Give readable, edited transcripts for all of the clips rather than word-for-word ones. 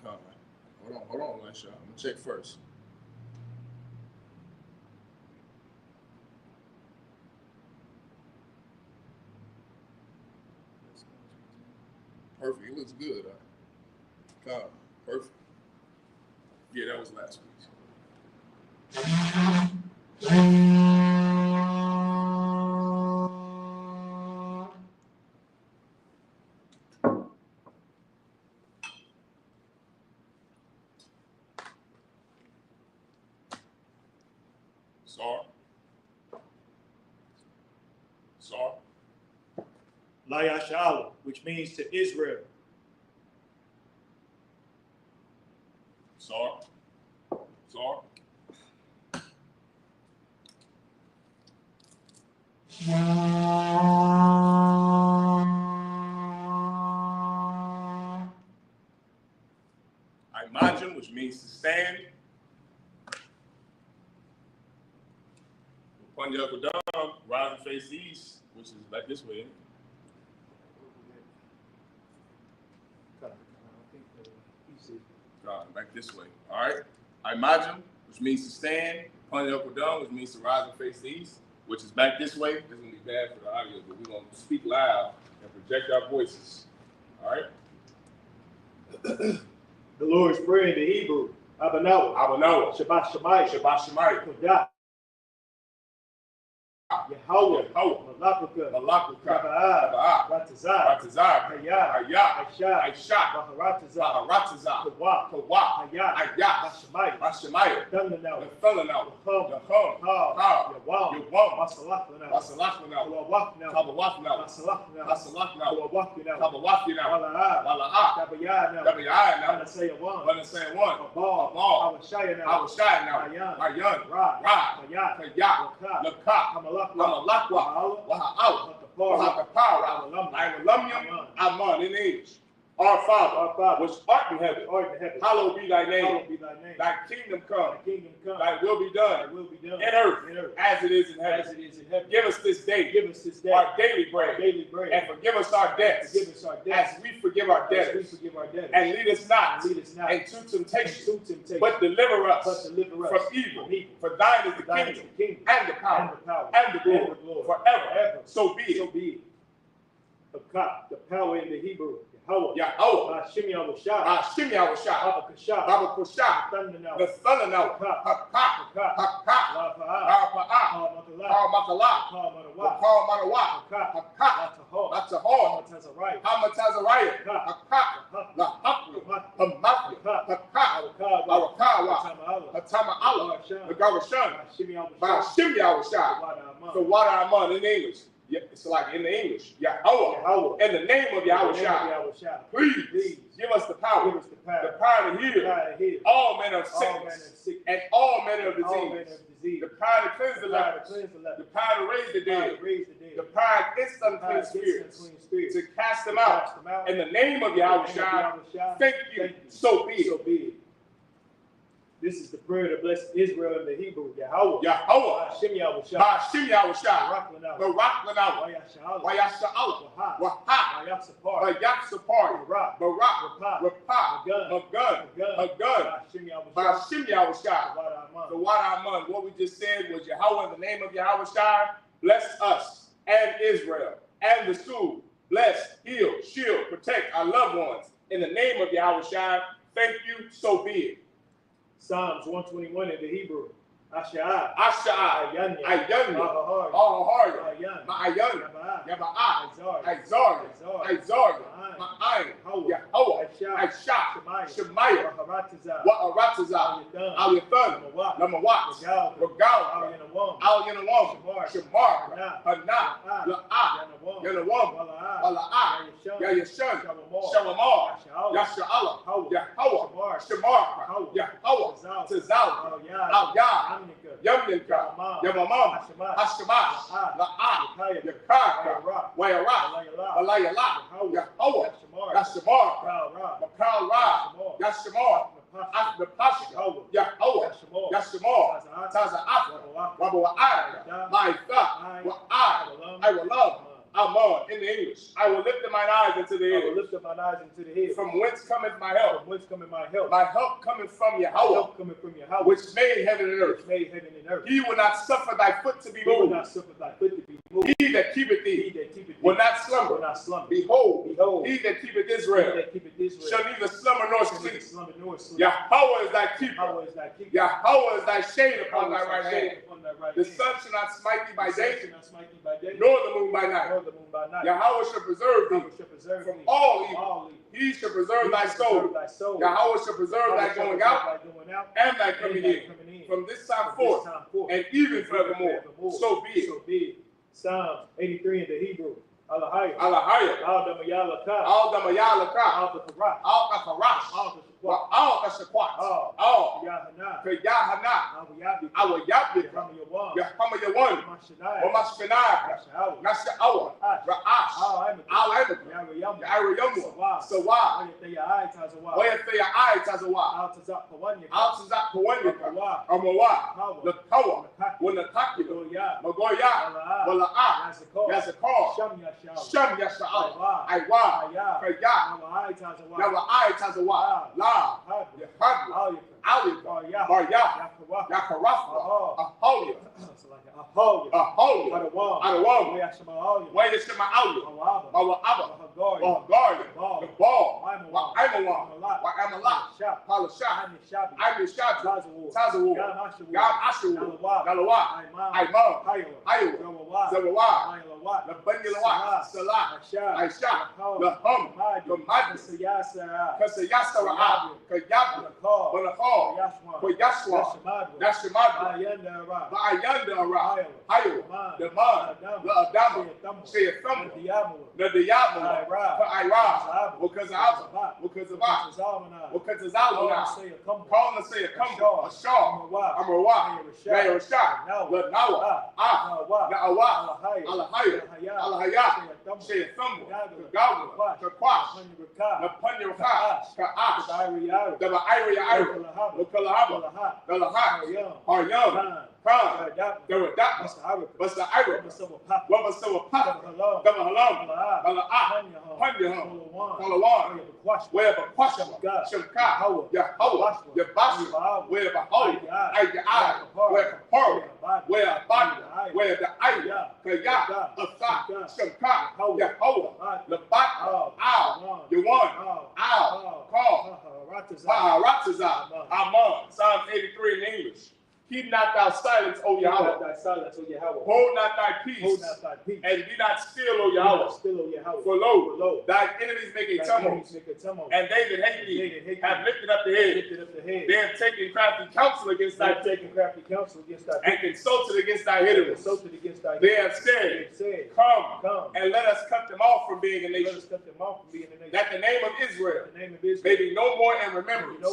Hold on, Elisha. I'm gonna check first. Perfect. It looks good. Perfect. Yeah, that was last week. Sar. Layasha'ala, which means to Israel. Sar. Imagine, which means to stand. Upon the upper dome, rise and face east, which is like this way. Like this way. All right. Imagine, which means to stand. Upon the upper dome, which means to rise and face the east, which is back this way. This is gonna be bad for the audio, but we're gonna speak loud and project our voices. All right. The Lord's Prayer in the Hebrew. Abanawa. Shabbat Shemayah. Kodah. Yahweh. Malakaka. Ratazah. Hayah. Aisha. Baharatazah. Kawah. Hayah. Bashemayah. The Thulanau. The Hum. Yawam. Masalachlanau. Kabawafnau. Masalachlanau. Kabawafnau. Wala'ah. Dabayah. Wanasayawan. Abal. Awashayana. Ayan. Ra. Hayah. Lakah. Hamalakwa. Waha'aw. Waha'kapaw. Alumnium. Aman. In age. Our Father, which art in heaven, hallowed be thy name. Thy kingdom come. Thy will be done. In earth, as it is in heaven. Give us this day. Our daily bread. And forgive us our debts. As we forgive our debtors. And lead us not into temptation. But deliver us from evil. For thine is the kingdom and the power and the glory forever. So be it. The power in the Hebrew. Yahweh. Shimi Awashah. Baba Kusha. The Thulanau. Hakak. Makalah. Manawa. Hakak. Latahor. Hamatazariah. Hakak. Lahaklu. Hamaklu. Hakak. Awakawa. Hatama'ala. The Gawashan. Shimi Awashah. The water Aman in English. Yeah, it's like in the English, Yahweh, in the name of Yahushua, please give us the power, the power to heal all manner of sickness and all manner of disease, the power to cleanse the lepers, the power to raise the dead, the power against unclean spirits, to cast them out. In the name of Yahushua, thank you, so be it. This is the prayer to bless Israel in the Hebrew. Yahweh. Hashem Yahushua. Baraklanau. Wayasha'al. Waha. Vayatsapar. Barak. Rapah. Magun. Hashem Yahushua. The water Aman. What we just said was Yahweh in the name of Yahushua. Bless us and Israel and the school. Bless, heal, shield, protect our loved ones. In the name of Yahushua. Thank you, so be it. Psalms 121 in the Hebrew. Asha'ah. Ayanya. Ahahar. Ma'ayan. Yaba'ah. Isarya. Ma'ayin. Yahweh. Aisha. Shemaiah. Wa'aratazah. Al-Yathan. Lamawat. Regal. Al-Yanawam. Shamar. Hanah. La'ah. Yanawam. Wala'ah. Yayashan. Shalamar. Yasha'ala. Yahweh. Shamar. Yahweh. Tazal. Al-Yah. Yamnika, Yamamam, Hashamash, La'ah, Yakaka, Wayara, Alayala, Yahweh, Yashamar, Makal Ra, Yashamar, Ashbapashka, Yahweh, Yashamar, Taza'af, Wabu'ai, Ma'itha, Wa'ai, I will love, Amen. In the English. I will lift up mine eyes into the hills. I will lift up mine eyes into the hills. From whence cometh my help? From whence cometh my help? My help cometh from Yahweh. Help cometh from Yahweh, which made heaven and earth. which made heaven and earth. He will not suffer thy foot to be He will moved. not suffer thy foot to be moved. He that keepeth thee, He that keepeth thee will not slumber. will not slumber. Behold, Behold, he that keepeth he Israel that keepeth Israel shall neither slumber nor shall neither sleep. slumber nor sleep. Yahweh is thy keeper. Yahweh is thy keeper. Yahweh is thy shade upon thy right hand. Upon thy right The hand. sun shall not smite thee by The sun day, shall not smite thee by day, nor the moon by night. nor the moon by night. Yahweh shall preserve thee Yahweh shall preserve from thee all from evil. all evil. He shall preserve He thy shall soul. preserve thy soul. Yahweh shall preserve Yahweh thy shall going preserve out thy going out and thy and coming thy in. coming in. From this time From this forth, time forth, and even forevermore. So be it. So be it. Psalms 83 in the Hebrew. Alahaya. Alahaya. Al Damayalaka. Al Damayalaka. Al Takarash. Al Akarash. Al Al Kashakwat. Al Yahana. Kayahana. Al Yabi. Our Yabbi. Ramayawan. Yahama Yawan. Mashanai. Omashkanai. Mashawa. Nasha'awa. Ra'ash. Al Al Amaka. Yarayamu. Yarayamu. Sawa. Oyataya Tazawa. Oyataya Ai Tazawa. Al Tazak Pawanya. Al Tazak Pawanyaka. Amawa. Amawa. The Kawa. Wanataki. Magoya. Magoya. Wala'a. Yazakar. Sham Yashao. Sham Yasha'al. Aiwa. Kaya. Nawai Tazawa. Nawa Ai Tazawa. La. Yahad. Aliyah. Barya. Yakarafa. Aholia. Aholia. Adawam. Wayashima Aulia. Mawa'aba. Wahagaria. The ball. Wa'amawa. Wa'amala. Palasha. Amishad. Tazawu. Gam Ashu. Nalawa. Aimam. Ayo. Zawawa. Nabanyalawa. Salah. Aisha. Lahum. The Madness. Kasayasara. Kayab. Banakal. Koyashwa. Nashamad. Ba'ayanda. Hayo. The Man. The Adama. Shayathamu. The Diablo. Ka'ira. Because of Abba. Because of Abba. Because of Zalmana. Calling to say a come. A shaw. Amrawa. Gayarashah. The Nawa. Na'awa. Alahaya. Alahaya. Shayathamu. Kagawa. Kakwash. Napunyaka. Ka'ash. The Ba'ayri. Mukalahaba. The Lahat. Haryam. Khan. There were darkness. But the Ira. What was so a pop? The Mahalam. Mala'ah. Punjaham. Palawan. Where the Pasha. Shemka. Yahweh. Yabashi. Where the Holy. Ayah. Where Kapara. Where Body. Where the Ayah. Kaya. Asa. Shemka. Yahweh. The Bat. Ow. Yawan. Ow. Call. Ratazah. Aman. Psalm 83 in English. Keep not thou silence, O Yahweh. Hold not thy peace. And be not still, O Yahweh. For lo, thy enemies make a tumult. And they that hate thee have lifted up the head. They have taken crafty counsel against thy and consulted against thy enemies. They have said, Come, and let us cut them off from being a nation. That the name of Israel may be no more in remembrance.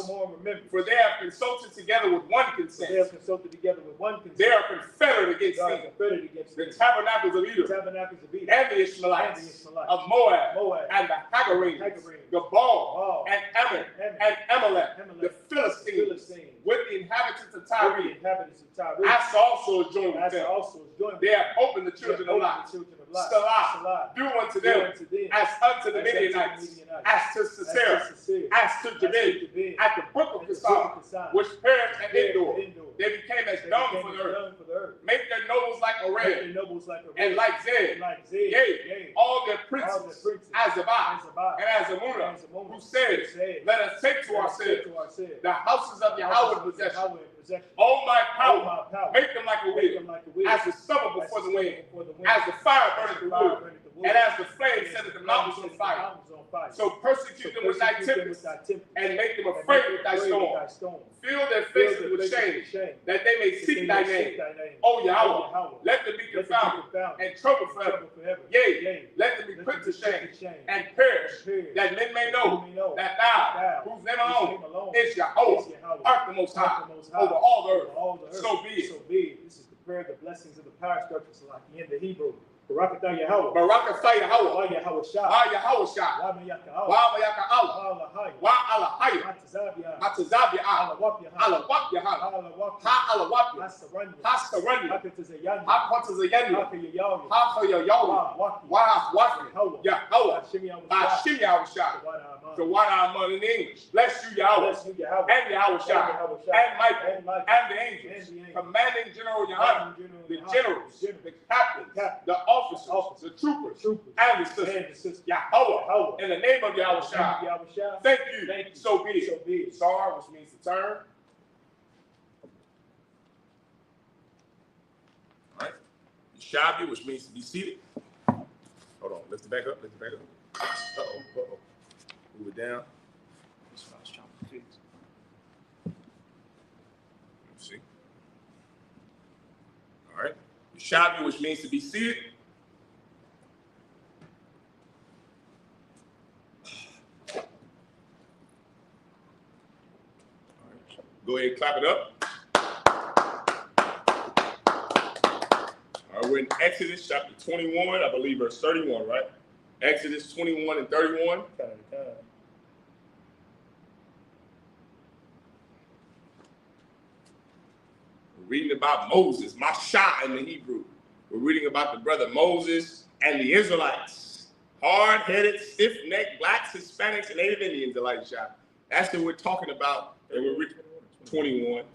For they have consulted together with one consent. They are confederate against thee. The tabernacles of Edom, and the Ishmaelites of Moab, and the Hagarenes, Gabal, and Ammon, and Amalek, the Philistines, with the inhabitants of Tyre. Asa also is joined with them. They have opened the children of Lot. Salah, do unto them as unto the Midianites, as to Sisera, as to Jabin, at the brook of Kissar, which perished at Endor. They became as dung for the earth. Make their nobles like Arad, and like Zed. Yea, all their princes, as Azabah, and Azamuna, who said, Let us take to ourselves the houses of Yahweh possession. Oh my power, make them like a wheel, as the stubble before the wind, as the fire burneth the wood, and as the flame setteth the mountains on fire. So persecute them with thy tempest, and make them afraid with thy storm. Fill their faces with shame, that they may seek thy name. O Yahweh, let them be confounded and troubled forever. Yea, let them be put to shame and perish, that men may know that thou, whose name alone is Yahweh, art the most high over all the earth. So be it. This is the prayer, the blessings of the power structure, so like in the Hebrew. Barakatah Yahweh. Barakatah Yahweh. Wa Yahweh Shah. Wa Yahweh Shah. Wa Mayaka Allah. Wa Mayaka Allah. Wa Alahaya. Matazabia. Matazabia. Alawapia. Alawapia. Ha Alawapia. Hasaranya. Hasaranya. Hakatazayanya. Hakatazayanya. Hakayayawi. Hakayayawi. Wa Waki. Yahweh. Hashim Yahweh Shah. The one I'm in English. Bless you, Yahweh. And Yahweh Shah. And Michael. And the angels. Commanding General Yohanan. The generals. The captains. The officers. The troopers. And the sisters. Yahweh. In the name of Yahweh Shah. Thank you. So be it. Sar, which means to turn. All right. Shabi, which means to be seated. Hold on. Lift it back up. Uh-oh. Move it down. That's what I was trying to fix. Let's see. All right. Shabi, which means to be seated. All right. Go ahead and clap it up. All right, we're in Exodus chapter 21, I believe verse 31, right? Exodus 21 and 31. We're reading about Moses, Mashah in the Hebrew. We're reading about the brother Moses and the Israelites. Hard-headed, stiff-necked blacks, Hispanics, and Native Indians, Elisha. That's what we're talking about. And we're reading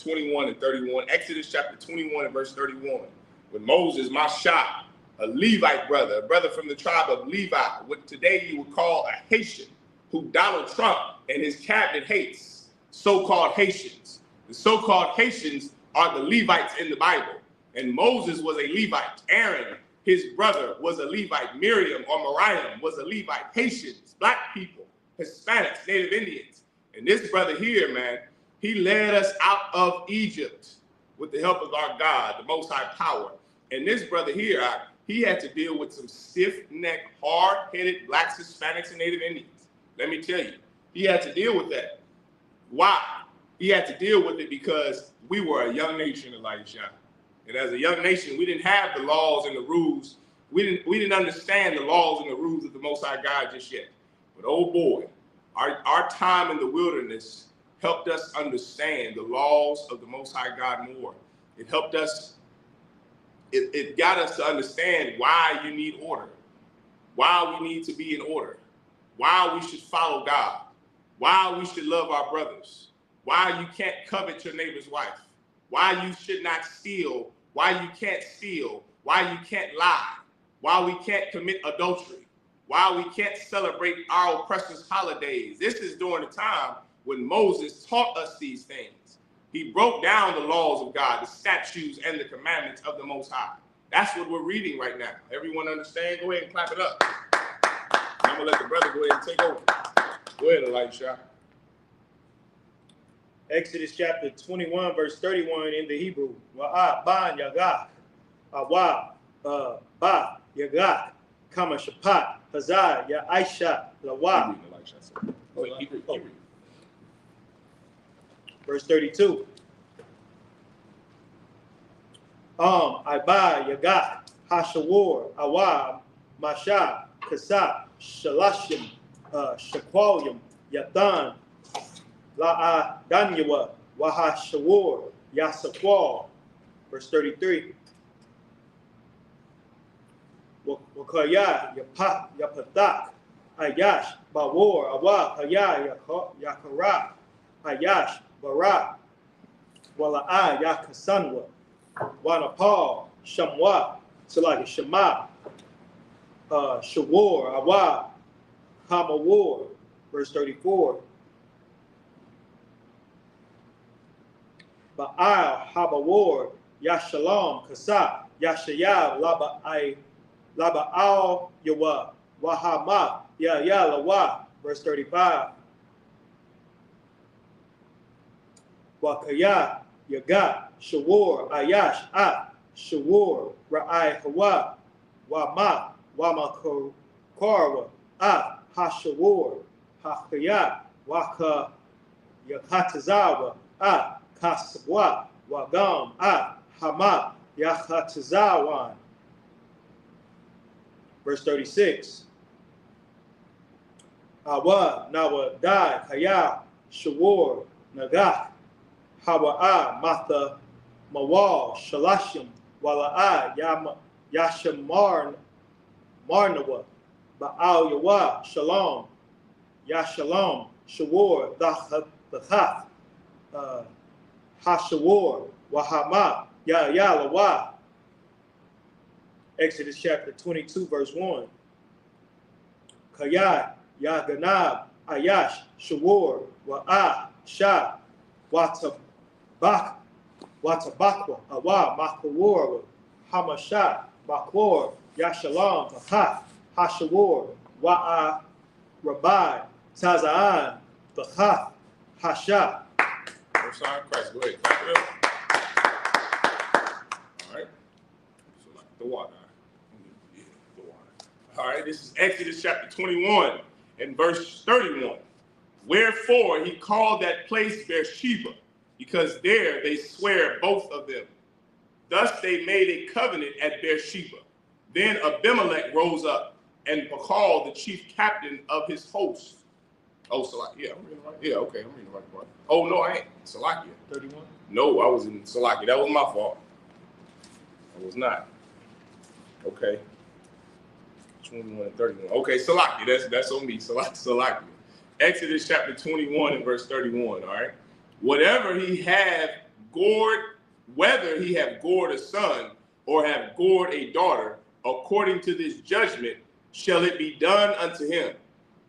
21 and 31. Exodus chapter 21 and verse 31. With Moses, Mashah, a Levite brother, a brother from the tribe of Levi, what today you would call a Haitian, who Donald Trump and his cabinet hates, so-called Haitians. The so-called Haitians are the Levites in the Bible. And Moses was a Levite. Aaron, his brother, was a Levite. Miriam or Miriam was a Levite. Haitians, black people, Hispanics, Native Indians. And this brother here, man, he led us out of Egypt with the help of our God, the Most High Power. And this brother here, he had to deal with some stiff-necked, hard-headed blacks, Hispanics, and Native Indians. Let me tell you, he had to deal with that. Why? He had to deal with it because we were a young nation, Elisha. And as a young nation, we didn't have the laws and the rules. We didn't understand the laws and the rules of the Most High God just yet. But oh boy, our time in the wilderness helped us understand the laws of the Most High God more. It helped us. It got us to understand why you need order, why we need to be in order, why we should follow God, why we should love our brothers, why you can't covet your neighbor's wife, why you should not steal, why you can't steal, why you can't lie, why we can't commit adultery, why we can't celebrate our oppressors' holidays. This is during the time when Moses taught us these things. He broke down the laws of God, the statutes and the commandments of the Most High. That's what we're reading right now. Everyone understand? Go ahead and clap it up. I'm going to let the brother go ahead and take over. Go ahead, Elisha. Exodus chapter 21, verse 31 in the Hebrew. Wa'ah ban yagak, awa ba yagak, kama shapat, hazar ya aisha lawa. Verse 32. Iba yagak, hashawar, awa, masha, kasap, shalashim, shakwalyam, yatan, La'a Danyawa, Waha Shawar, Yasakwal. Verse 33. Wakaya, Yapatak, Ayash, Bawar, Awa, Haya, Yakara, Ayash, Bara, Wala'a, Yakasanwa, Wanapal, Shamwa, Salaki Shema, Shawar, Awa, Hamawar. Verse 34. Ba'al habawar yashalom kasa yashayab laba'al yawa wahama ya lawa. Verse 35. Wakaya yagat shawar ayash at shawar ra'ai hawa wama wamakarwa at hashawar hakaya waka yakatazawa at Kaswa, Wagam, Hama, Yachatizawan. Verse 36. Awa nawa dai kaya shawor nagah hawa'a matha mawal shalashim wala'a yashamar marnawa ba'al yawa shalom yashalom shawor dachaf hashawor wahama yalawa. Exodus chapter 22 verse 1. Kaya Yaganab Ayash Shawor Wa'a Sha Watabakwa Awa Makawor Hamasha Makor Yashalam Taha Hashawor Wa'a Rabbi Tazaan Taha Hasha. First sign of Christ. Go ahead. Clap it up. All right. So like the water. Yeah, the water. All right. This is Exodus chapter 21 and verse 31. Wherefore he called that place Beersheba, because there they swear both of them. Thus they made a covenant at Beersheba. Then Abimelech rose up and called the chief captain of his host. Oh, Salakia. Yeah, I'm reading right. Yeah, okay, I'm reading the right part. Oh, no, I ain't. Salakia. 31? No, I was in Salakia. That was my fault. I was not. Okay. 21 and 31. Okay, Salakia. That's on me. Salakia. Exodus chapter 21 and verse 31, all right? Whether he have gored a son or have gored a daughter, according to this judgment shall it be done unto him.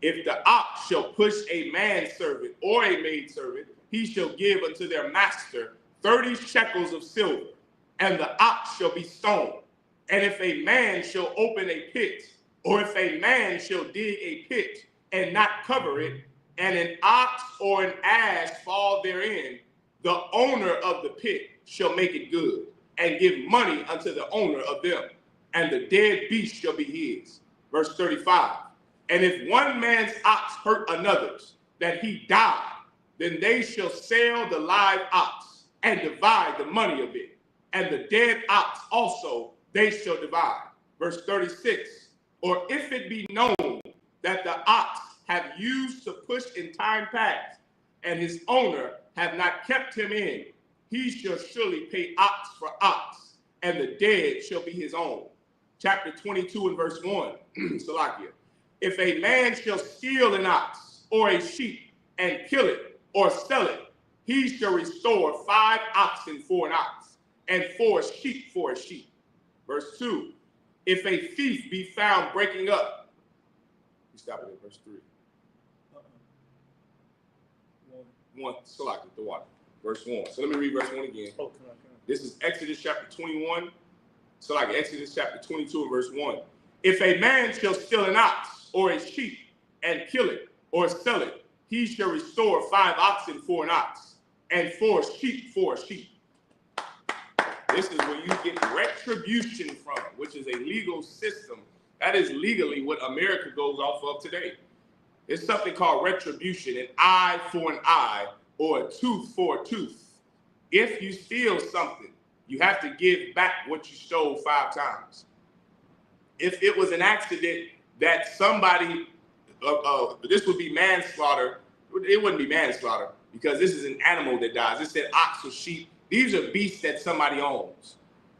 If the ox shall push a manservant or a maidservant, he shall give unto their master 30 shekels of silver, and the ox shall be stoned. And if a man shall open a pit, or if a man shall dig a pit and not cover it, and an ox or an ass fall therein, the owner of the pit shall make it good, and give money unto the owner of them, and the dead beast shall be his. Verse 35. And if one man's ox hurt another's, that he die, then they shall sell the live ox and divide the money of it. And the dead ox also they shall divide. Verse 36. Or if it be known that the ox have used to push in time past, and his owner have not kept him in, he shall surely pay ox for ox, and the dead shall be his own. Chapter 22 and verse 1. Salakia. If a man shall steal an ox or a sheep and kill it or sell it, he shall restore 5 oxen for an ox and 4 sheep for a sheep. Verse 2. If a thief be found breaking up, we stop it at verse 3. 1, Salakia, the water. Verse 1. So let me read verse 1 again. Oh, come on. This is Exodus chapter 21. Salakia, Exodus chapter 22 and verse 1. If a man shall steal an ox or a sheep and kill it or sell it, he shall restore 5 oxen for an ox and 4 sheep for a sheep. This is where you get retribution from, which is a legal system. That is legally what America goes off of today. It's something called retribution, an eye for an eye or a tooth for a tooth. If you steal something, you have to give back what you stole 5 times. If it was an accident that somebody, this would be manslaughter. It wouldn't be manslaughter because this is an animal that dies. It said ox or sheep. These are beasts that somebody owns.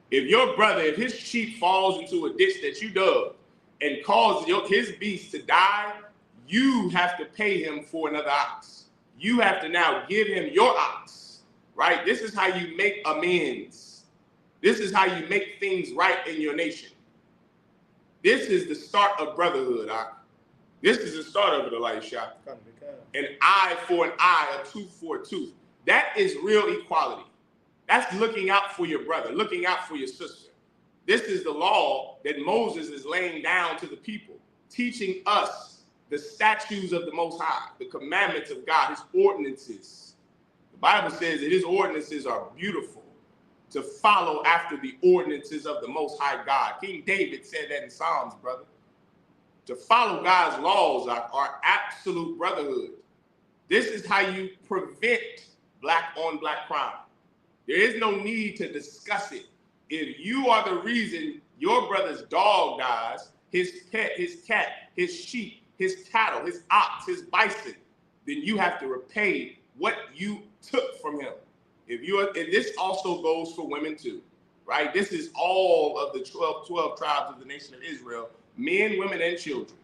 If your brother, if his sheep falls into a ditch that you dug and causes his beast to die, you have to pay him for another ox. You have to now give him your ox, right? This is how you make amends. This is how you make things right in your nation. This is the start of brotherhood. This is the start of it, Elisha. An eye for an eye, a tooth for a tooth. That is real equality. That's looking out for your brother, looking out for your sister. This is the law that Moses is laying down to the people, teaching us the statutes of the Most High, the commandments of God, his ordinances. The Bible says that his ordinances are beautiful, to follow after the ordinances of the Most High God. King David said that in Psalms, brother. To follow God's laws are absolute brotherhood. This is how you prevent black on black crime. There is no need to discuss it. If you are the reason your brother's dog dies his pet, his cat, his sheep, his cattle, his ox, his bison, then you have to repay what you took from him. And this also goes for women too, right? This is all of the 12 tribes of the nation of Israel, men, women, and children.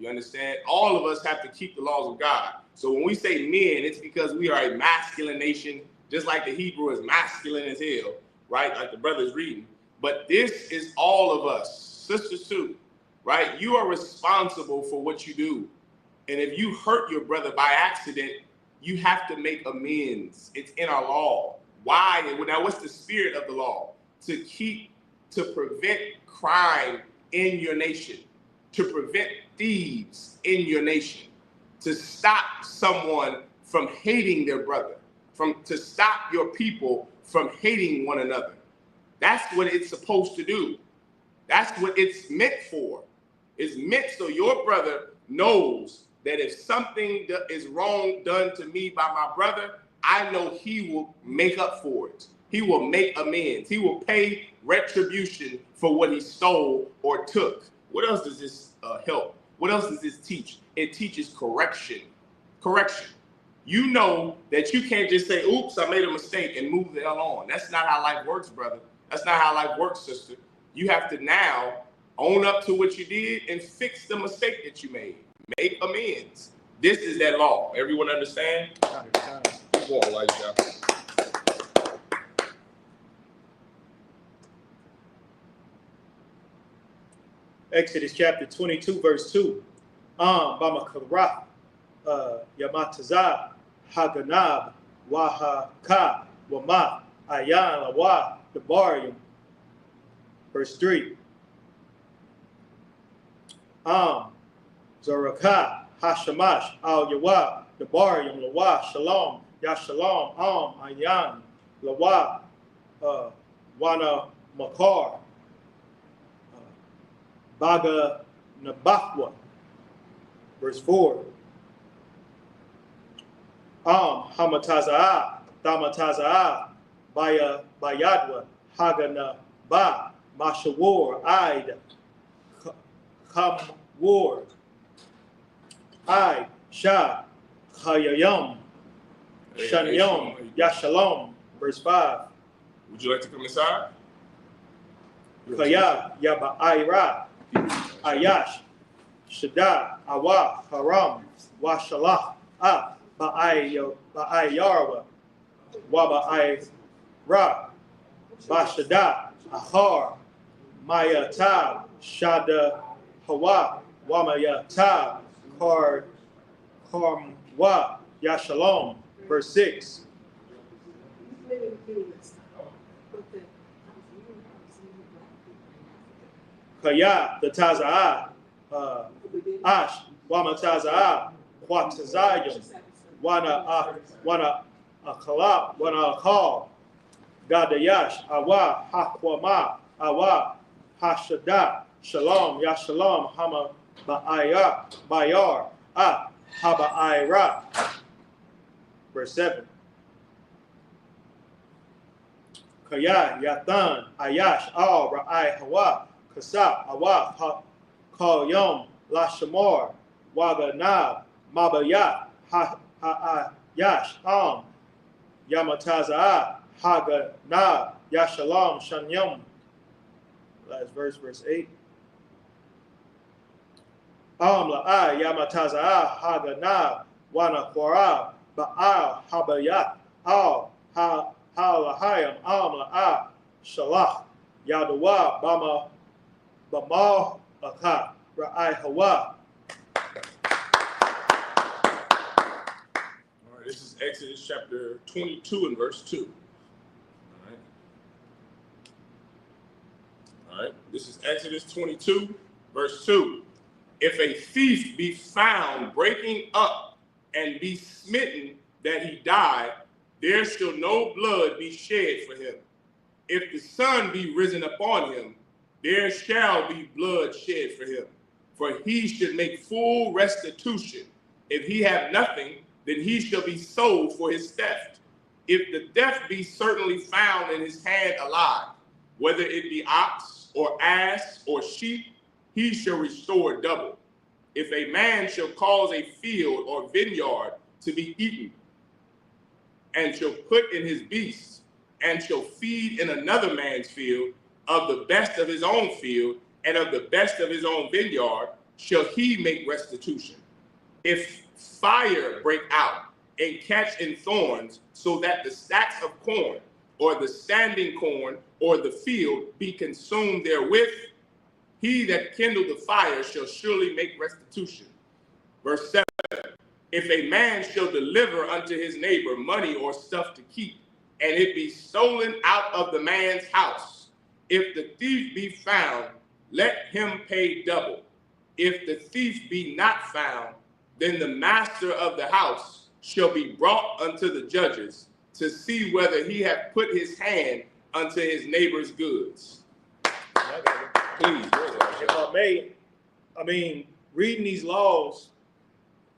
You understand? All of us have to keep the laws of God. So when we say men, it's because we are a masculine nation, just like the Hebrew is masculine as hell, right? Like the brother's reading. But this is all of us, sisters too, right? You are responsible for what you do. And if you hurt your brother by accident, you have to make amends. It's in our law. Why? Now, what's the spirit of the law? To prevent crime in your nation, to prevent thieves in your nation, to stop someone from hating their brother, to stop your people from hating one another. That's what it's supposed to do. That's what it's meant for. It's meant so your brother knows that if something is wrong done to me by my brother, I know he will make up for it. He will make amends. He will pay retribution for what he stole or took. What else does this help? What else does this teach? It teaches correction. Correction. You know that you can't just say, oops, I made a mistake and move the hell on. That's not how life works, brother. That's not how life works, sister. You have to now own up to what you did and fix the mistake that you made. Make amends. This is that law. Everyone understand? Keep on, like that. Exodus chapter 22, verse 2. Bamakarah, Yamatazah, Haganab, Wahaka, Wama, Ayan, Lawa, Debarium. Verse 3. Zaraka, Hashamash, Al Yawa, Debarium, Lawa, Shalom, Yashalom, Ayan, Lawa, Wana Makar, Baga Nabakwa. Verse 4. Hamatazaa, Damatazaa, Bayadwa, Hagana Ba, Mashawar, Id, Kamwar, Id, Shah, Hayayam, Shanyam, Yashalom. Verse 5. Would you like to come inside? Kaya, Yaba Ira, Ayash, Shada, Awa, Haram, Washalah, Ba'ayarwa, Waba'ayra, Bashada, Ahar, Mayatab, Shada, Hawa, Wamayatab, Karmwa, Yashalom. Verse 6. Kaya, the Tazaa, Ash, Wamatazaa, Quatazayim, Wana Akala, Wana Akal, Gadayash, Awa, Hakwama, Awa, Hashada, Shalom, Yashalom, Hama Ba'aya, Bayar, Haba Ira. Verse 7. Kaya, Yathan, Ayash, Al, Ra'ai, Hawa, Kasab, Awa, Kal Yom, Lashamar, Waganab, Mabaya, Yash, Yamataza, Haganab, Yashalom, Shanyam. Last verse, verse 8. La'ai, Yamataza, Haganab, Wanakwara, Ba'al, Habayat, Al, Halahayam, La'a, Shalach, Yadawa, Bama, Aka, Ra'ai Hawa. All right, this is Exodus chapter 22 and verse 2. All right, this is Exodus 22, verse 2. If a thief be found breaking up and be smitten that he die, there shall no blood be shed for him. If the sun be risen upon him, there shall be blood shed for him. For he should make full restitution. If he have nothing, then he shall be sold for his theft. If the theft be certainly found in his hand alive, whether it be ox or ass or sheep, he shall restore double. If a man shall cause a field or vineyard to be eaten, and shall put in his beasts, and shall feed in another man's field, of the best of his own field, and of the best of his own vineyard, shall he make restitution. If fire break out and catch in thorns, so that the stacks of corn, or the standing corn, or the field be consumed therewith, he that kindled the fire shall surely make restitution. Verse 7. If a man shall deliver unto his neighbor money or stuff to keep, and it be stolen out of the man's house, if the thief be found, let him pay double. If the thief be not found, then the master of the house shall be brought unto the judges to see whether he hath put his hand unto his neighbor's goods. Please, I mean, reading these laws,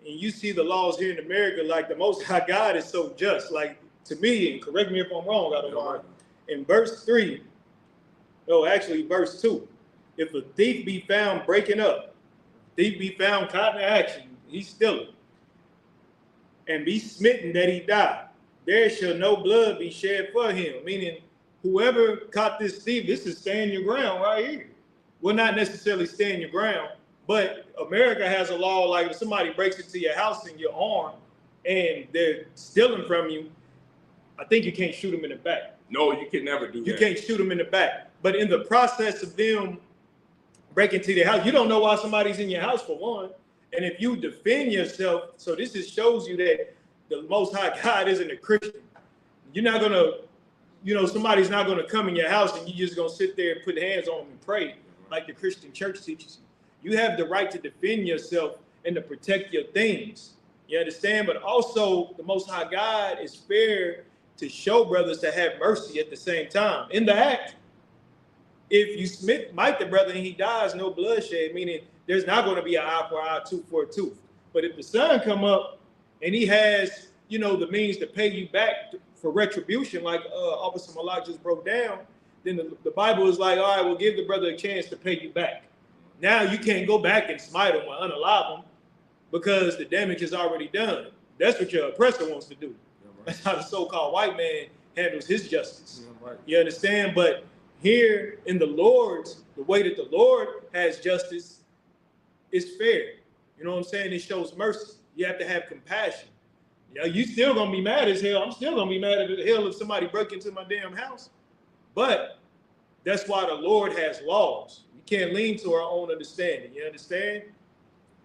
and you see the laws here in America, like the Most High God is so just. Like, to me, and correct me if I'm wrong, I don't mind. In verse 3, no, actually verse 2, if a thief be found breaking up, thief be found caught in action, he's stealing, and be smitten that he die, there shall no blood be shed for him. Meaning, whoever caught this thief, this is stand your ground right here. Well, not necessarily stand your ground, but America has a law like if somebody breaks into your house and you're armed and they're stealing from you, I think you can't shoot them in the back. No, you can never do that. You can't shoot them in the back. But in the process of them breaking into their house, you don't know why somebody's in your house for one. And if you defend yourself, so this just shows you that the Most High God isn't a Christian. You're not going to, somebody's not going to come in your house and you're just going to sit there and put hands on them and pray like the Christian church teaches you. You have the right to defend yourself and to protect your things. You understand? But also, the Most High God is fair to show brothers to have mercy at the same time. In the act, if you smite the brother and he dies, no bloodshed, meaning there's not going to be an eye for an eye, tooth for a tooth. But if the son come up and he has, the means to pay you back for retribution, like Officer Malak just broke down, then the Bible is like, all right, we'll give the brother a chance to pay you back. Now you can't go back and smite him or unalive him because the damage is already done. That's what your oppressor wants to do. Yeah, right. That's how the so-called white man handles his justice. Yeah, right. You understand? But here in the Lord's, the way that the Lord has justice is fair. You know what I'm saying? It shows mercy. You have to have compassion. You still gonna be mad as hell. I'm still gonna be mad as hell if somebody broke into my damn house. But that's why the Lord has laws. We can't lean to our own understanding. You understand?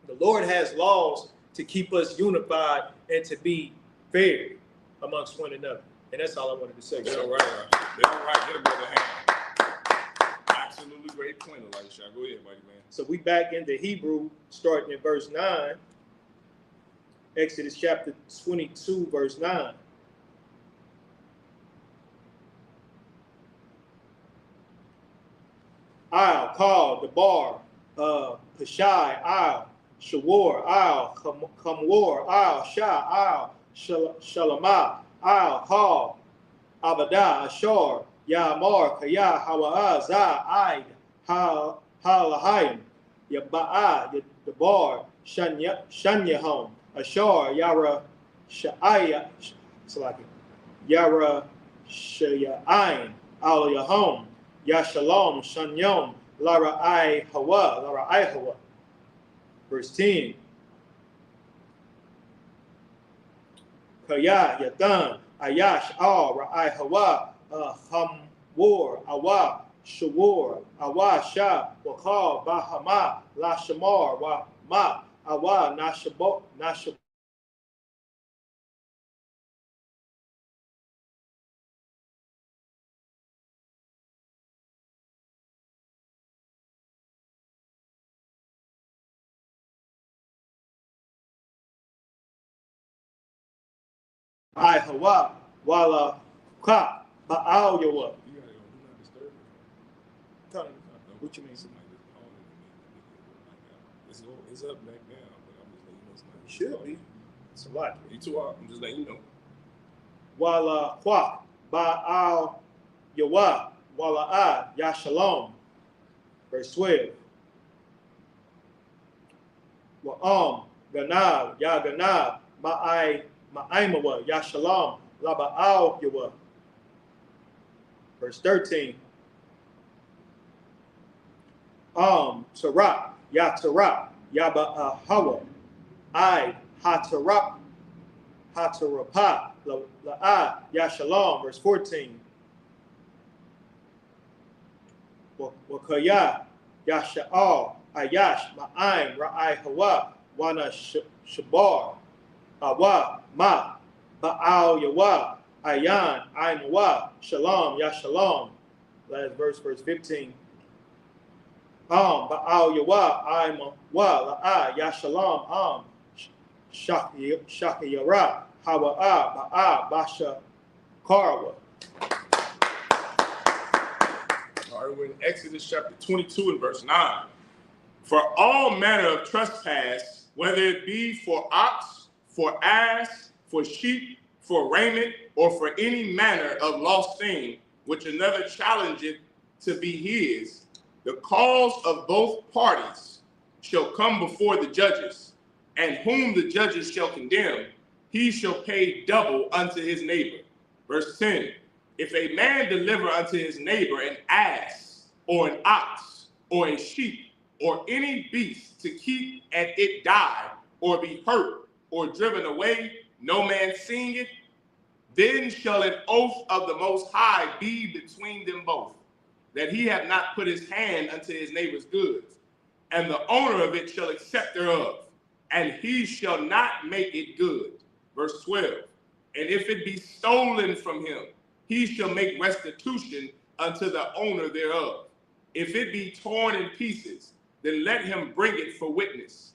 The Lord has laws to keep us unified and to be fair amongst one another. And that's all I wanted to say. That's all right. That's all right. Get a brother hand. Absolutely great point, Elisha. Go ahead, buddy, man. So we back into Hebrew, starting in verse 9. Exodus chapter 22, verse 9. Al, Kal, Debar, Pashai, Al, Shawar, Al, Kamwar, Al, Shah, Al, Shalamah, Al, Kal, Abadah, Ashar, Yamar, Kaya, Hawa, Za, Aid, Halahayim, Yaba'a, Debar, Shanyahom, Ashar, Yara, Sha'aya, Yara, Sha'ayin, Al Yahom, Yashalom, Shanyom, Lara I Hawa. Verse 10. Kaya, Yatan, Ayash, Al, Ra'ai Hawa, Hamwar, Awa, Shawar, Awa, Shah, Wakal, Bahama, La Shamar, Wa Ma, Awa, Nashabo, I Hawa, Wala, Ka, Ba'al Yawa. What you mean? It's up back now, but I'm just letting you know somebody. It should be. It's a lot. Me too. I'm just letting you know. Wala Kwa, Ba'al Yawa, Wala Yashalom. Verse 12. Wa ganab, ya ganab, ma'aimawa, ya shalom, la ba'al yawa. Verse 13. Tarak, ya ba'ahawa, I hatarap, hatarapa, la ya shalom. Verse 14. Wakaya, ya sha'al, ayash, ma'aim, ra'ai hawa, wana shabar, awa, ma, ba'al yawa, ayan, aimwa, shalom, ya shalom. Last verse, verse 15. Ba'al yawa, aimwa, la'a, ya shalom, shakiyara, hawa'a, ba'a, basha, karwa. All right, we're in Exodus chapter 22 and verse 9. For all manner of trespass, whether it be for ox, for ass, for sheep, for raiment, or for any manner of lost thing, which another challengeth to be his, the cause of both parties shall come before the judges, and whom the judges shall condemn, he shall pay double unto his neighbor. Verse 10. If a man deliver unto his neighbor an ass, or an ox, or a sheep, or any beast to keep and it die, or be hurt, or driven away, no man seeing it, then shall an oath of the Most High be between them both, that he have not put his hand unto his neighbor's goods, and the owner of it shall accept thereof, and he shall not make it good. Verse 12. And if it be stolen from him, he shall make restitution unto the owner thereof. If it be torn in pieces, then let him bring it for witness,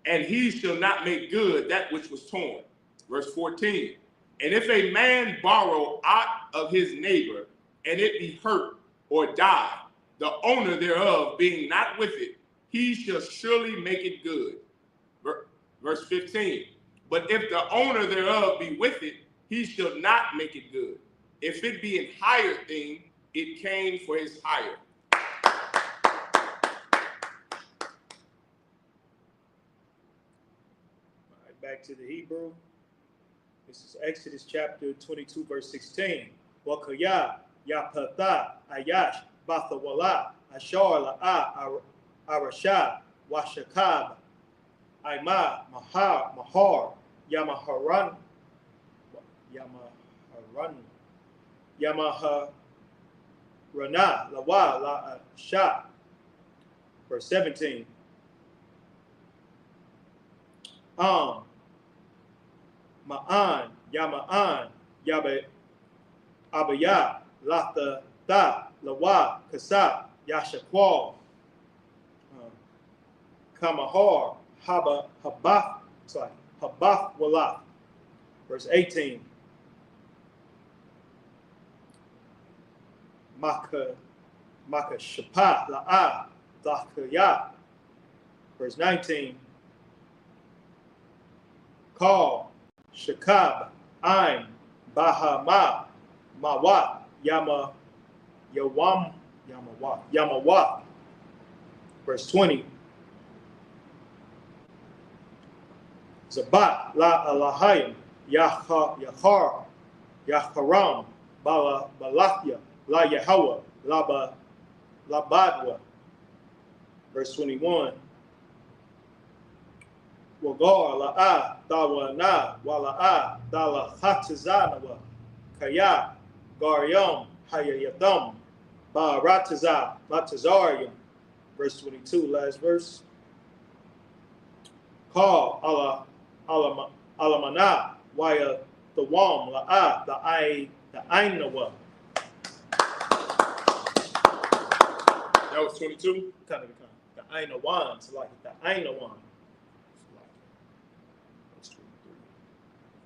and he shall not make good that which was torn. Verse 14. And if a man borrow aught of his neighbor, and it be hurt or die, the owner thereof being not with it, he shall surely make it good. Verse 15. But if the owner thereof be with it, he shall not make it good. If it be an hired thing, it came for his hire. All right, back to the Hebrew. This is Exodus chapter 22, verse 16. Wakaya, yapatha, ayash, bathawala, ashar la'a, arashah, washakab, aima, mahar, yamaharan, Yamaha Rana Lawa La Sha. Verse 17. Ma'an Yama'an Yabe Abaya Latha Da Lawa Kasa Yashakwal Kamahar Haba Habaf. Sorry, Habaf Wala. Verse 18. Maka Shapa La'a Dakaya. Verse 19. Call Shakab Ain Bahama Mawat Yama Yawam Yamawat. Verse 20. Zabat La Alahayim Yachar Yacharam Bala Balakya La Yahweh, La Badwa. Verse 21. Wagar La'a, Dawana, Wala'a, Dala Hatazanawa, Kaya, Garyam, Hayayatham, Ba Rataza, Latazarium. Verse 22, last verse. Call Alamana, Waya, the Wam, La'a, the Ainawa. That was 22? Kind of. The Ainawan, so like the Ainawan.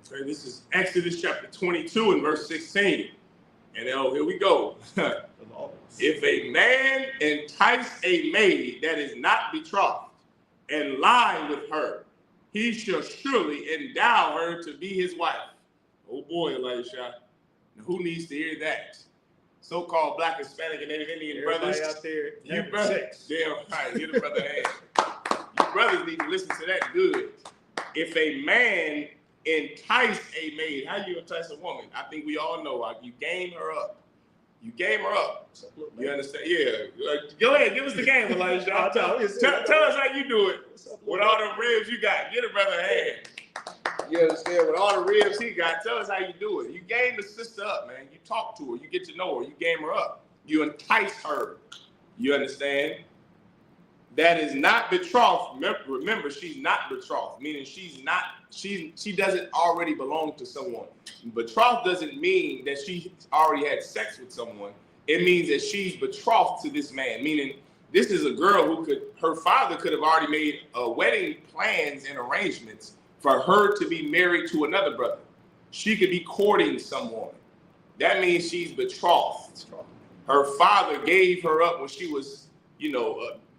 So this is Exodus chapter 22 and verse 16. And here we go. If a man entice a maid that is not betrothed and lie with her, he shall surely endow her to be his wife. Oh boy, Elisha. Now, who needs to hear that? So-called Black, Hispanic, and Native Indian brothers out there, you brothers, they're right. Give the brother a hand. brothers need to listen to that good. If a man entice a maid, how you entice a woman? I think we all know. You game her up. You game her up. You understand? Yeah. Go ahead, give us the game, Elijah. Tell us how you do it with all the ribs you got. Get a brother a hand. You understand? With all the ribs he got, tell us how you do it. You game the sister up, man. You talk to her. You get to know her. You game her up. You entice her. You understand? That is not betrothed. Remember, she's not betrothed, meaning she doesn't already belong to someone. Betrothed doesn't mean that she already had sex with someone. It means that she's betrothed to this man, meaning this is a girl who her father could have already made wedding plans and arrangements for her to be married to another brother. She could be courting someone. That means she's betrothed. Her father gave her up when she was,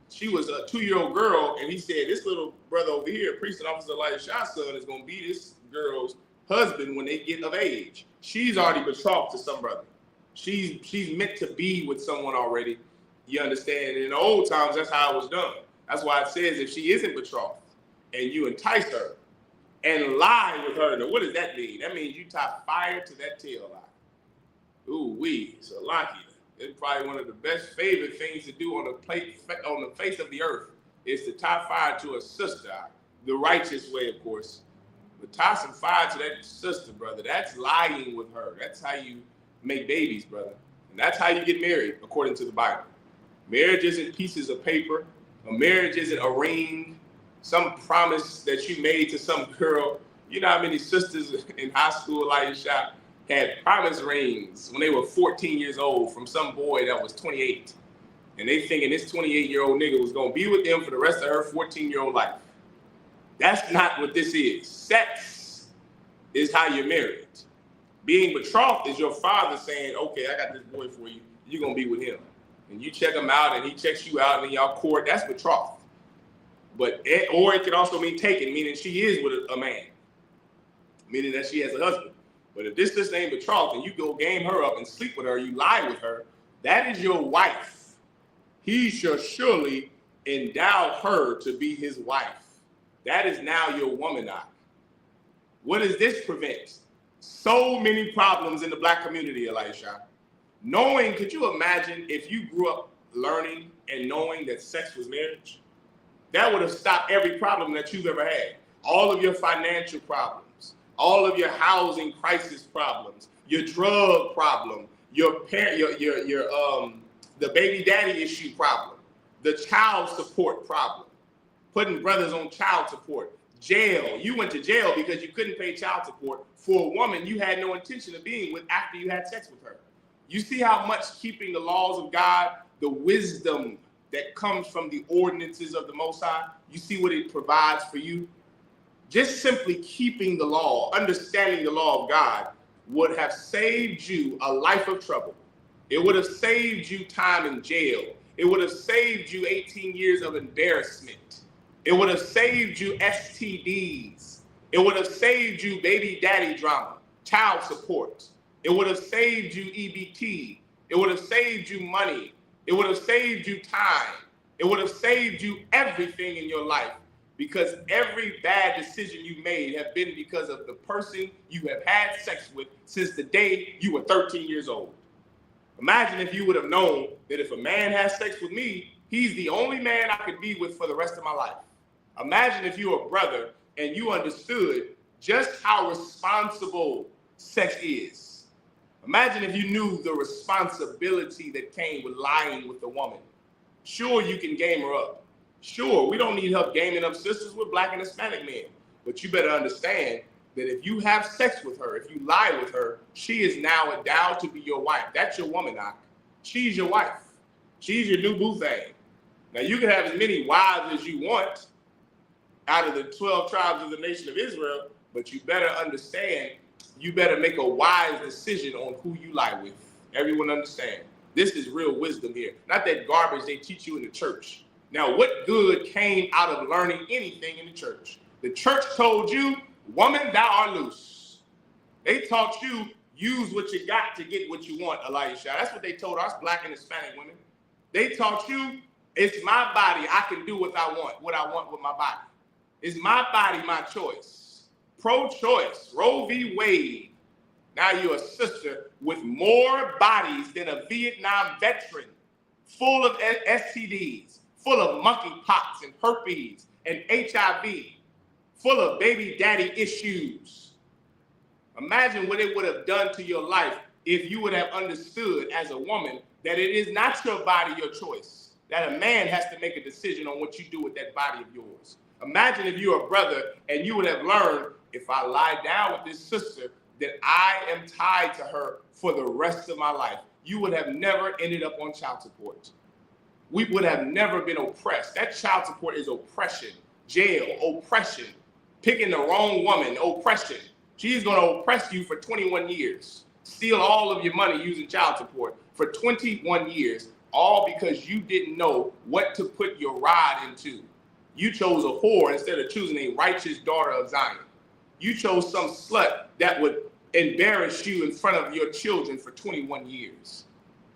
she was a 2-year-old girl, and he said, this little brother over here, Priest and Officer Elisha's son, is going to be this girl's husband when they get of age. She's already betrothed to some brother. She's meant to be with someone already. You understand? In the old times, that's how it was done. That's why it says if she isn't betrothed and you entice her and lie with her, now what does that mean? That means you tie fire to that tail lie. Ooh wee, so lucky. It's probably one of the best favorite things to do on the face of the earth is to tie fire to a sister, the righteous way, of course. But tie some fire to that sister, brother. That's lying with her. That's how you make babies, brother. And that's how you get married, according to the Bible. Marriage isn't pieces of paper. A marriage isn't a ring, some promise that you made to some girl. You know how many sisters in high school, Elisha, had promise rings when they were 14 years old from some boy that was 28. And they thinking this 28-year-old nigga was going to be with them for the rest of her 14-year-old life. That's not what this is. Sex is how you're married. Being betrothed is your father saying, okay, I got this boy for you. You're going to be with him. And you check him out and he checks you out and then y'all court. That's betrothed. Or it can also mean taken, meaning she is with a man, meaning that she has a husband. But if this sister ain't betrothed and you go game her up and sleep with her, you lie with her, that is your wife. He shall surely endow her to be his wife. That is now your woman. What does this prevent? So many problems in the black community, Elisha. Could you imagine if you grew up learning and knowing that sex was marriage? That would have stopped every problem that you've ever had. All of your financial problems, all of your housing crisis problems, your drug problem, the baby daddy issue problem, the child support problem, putting brothers on child support, jail. You went to jail because you couldn't pay child support for a woman you had no intention of being with after you had sex with her. You see how much keeping the laws of God, the wisdom that comes from the ordinances of the Most High, you see what it provides for you? Just simply keeping the law, understanding the law of God would have saved you a life of trouble. It would have saved you time in jail. It would have saved you 18 years of embarrassment. It would have saved you STDs. It would have saved you baby daddy drama, child support. It would have saved you EBT. It would have saved you money. It would have saved you time. It would have saved you everything in your life, because every bad decision you made have been because of the person you have had sex with since the day you were 13 years old. Imagine if you would have known that if a man has sex with me, he's the only man I could be with for the rest of my life. Imagine if you were a brother and you understood just how responsible sex is. Imagine if you knew the responsibility that came with lying with a woman. Sure, you can game her up. Sure, we don't need help gaming up sisters with Black and Hispanic men. But you better understand that if you have sex with her, if you lie with her, she is now endowed to be your wife. That's your woman, Doc. She's your wife. She's your new boo thing. Now, you can have as many wives as you want out of the 12 tribes of the nation of Israel, but you better understand, you better make a wise decision on who you lie with. Everyone understand? This is real wisdom here. Not that garbage they teach you in the church. Now, what good came out of learning anything in the church? The church told you, woman, thou art loose. They taught you, use what you got to get what you want, Elisha. That's what they told us Black and Hispanic women. They taught you, It's my body. I can do what I want with my body. It's my body, my choice. Pro-choice. Roe v. Wade. Now you're a sister with more bodies than a Vietnam veteran, full of STDs, full of monkeypox and herpes and HIV, full of baby daddy issues. Imagine what it would have done to your life if you would have understood as a woman that it is not your body, your choice, that a man has to make a decision on what you do with that body of yours. Imagine if you're a brother and you would have learned, if I lie down with this sister, that I am tied to her for the rest of my life. You would have never ended up on child support. We would have never been oppressed. That child support is oppression, jail, oppression, picking the wrong woman, oppression. She's going to oppress you for 21 years, steal all of your money using child support for 21 years, all because you didn't know what to put your rod into. You chose a whore instead of choosing a righteous daughter of Zion. You chose some slut that would embarrass you in front of your children for 21 years.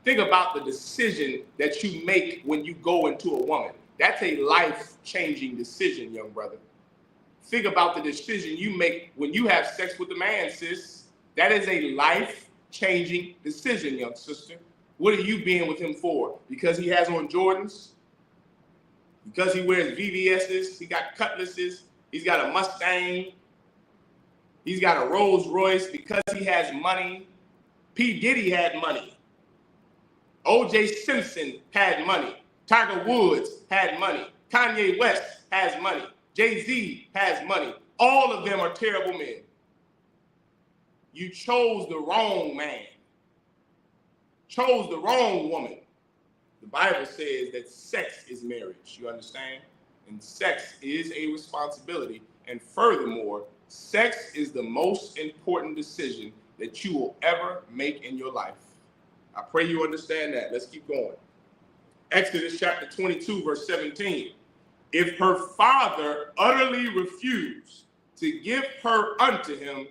Think about the decision that you make when you go into a woman. That's a life-changing decision, young brother. Think about the decision you make when you have sex with a man, sis. That is a life-changing decision, young sister. What are you being with him for? Because he has on Jordans? Because he wears VVS's? He got cutlasses? He's got a Mustang? He's got a Rolls Royce because he has money? P. Diddy had money. O.J. Simpson had money. Tiger Woods had money. Kanye West has money. Jay-Z has money. All of them are terrible men. You chose the wrong man. Chose the wrong woman. The Bible says that sex is marriage. You understand? And sex is a responsibility. And furthermore, sex is the most important decision that you will ever make in your life. I pray you understand that. Let's keep going. Exodus chapter 22, verse 17. If her father utterly refuse to give her unto him,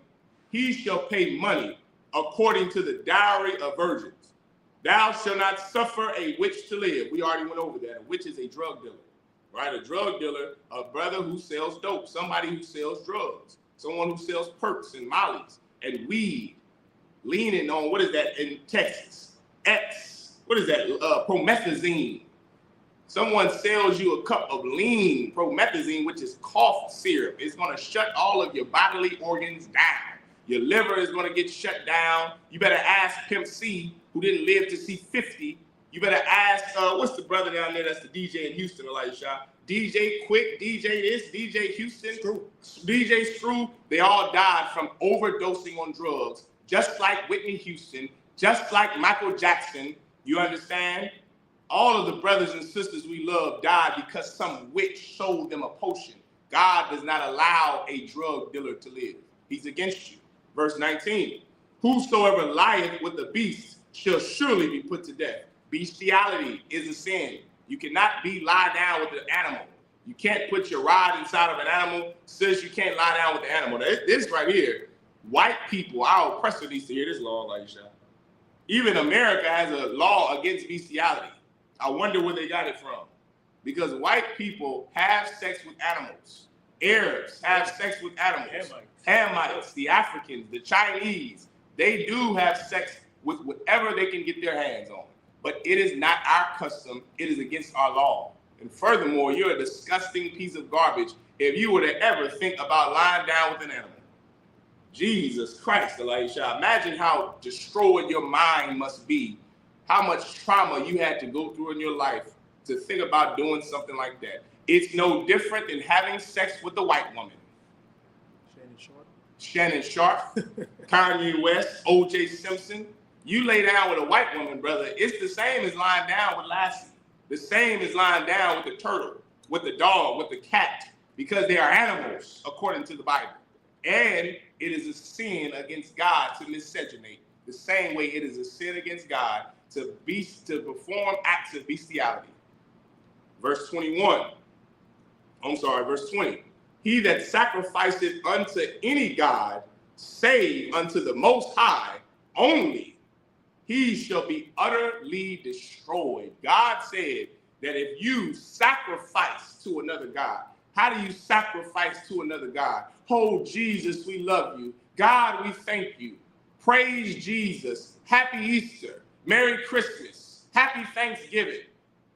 he shall pay money according to the dowry of virgins. Thou shalt not suffer a witch to live. We already went over that. A witch is a drug dealer, right? A drug dealer, a brother who sells dope, somebody who sells drugs, someone who sells perks and mollies and weed, leaning on, what is that in Texas? What is that? Promethazine. Someone sells you a cup of lean promethazine, which is cough syrup. It's going to shut all of your bodily organs down. Your liver is going to get shut down. You better ask Pimp C, who didn't live to see 50. You better ask, what's the brother down there that's the DJ in Houston, Elisha? DJ Quick, DJ this, DJ Houston, DJ Screw. They all died from overdosing on drugs, just like Whitney Houston, just like Michael Jackson. You understand? All of the brothers and sisters we love died because some witch sold them a potion. God does not allow a drug dealer to live. He's against you. Verse 19, whosoever lieth with the beast shall surely be put to death. Bestiality is a sin. You cannot lie down with the animal. You can't put your rod inside of an animal. Says you can't lie down with the animal. This right here, white people, our oppressor needs to hear this law, Elisha. Even America has a law against bestiality. I wonder where they got it from. Because white people have sex with animals. Arabs have sex with animals. Hamites, the Africans, the Chinese, they do have sex with whatever they can get their hands on. But it is not our custom. It is against our law. And furthermore, you're a disgusting piece of garbage if you were to ever think about lying down with an animal. Jesus Christ, Elisha. Imagine how destroyed your mind must be, how much trauma you had to go through in your life to think about doing something like that. It's no different than having sex with a white woman. Shannon Sharp, Kanye West, O.J. Simpson. You lay down with a white woman, brother, it's the same as lying down with Lassie. The same as lying down with the turtle, with the dog, with the cat, because they are animals, according to the Bible. And it is a sin against God to miscegenate, the same way it is a sin against God to perform acts of bestiality. Verse 20. He that sacrificeth unto any god, save unto the Most High only, he shall be utterly destroyed. God said, that if you sacrifice to another God, how do you sacrifice to another God? Oh, Jesus, we love you. God, we thank you. Praise Jesus. Happy Easter. Merry Christmas. Happy Thanksgiving.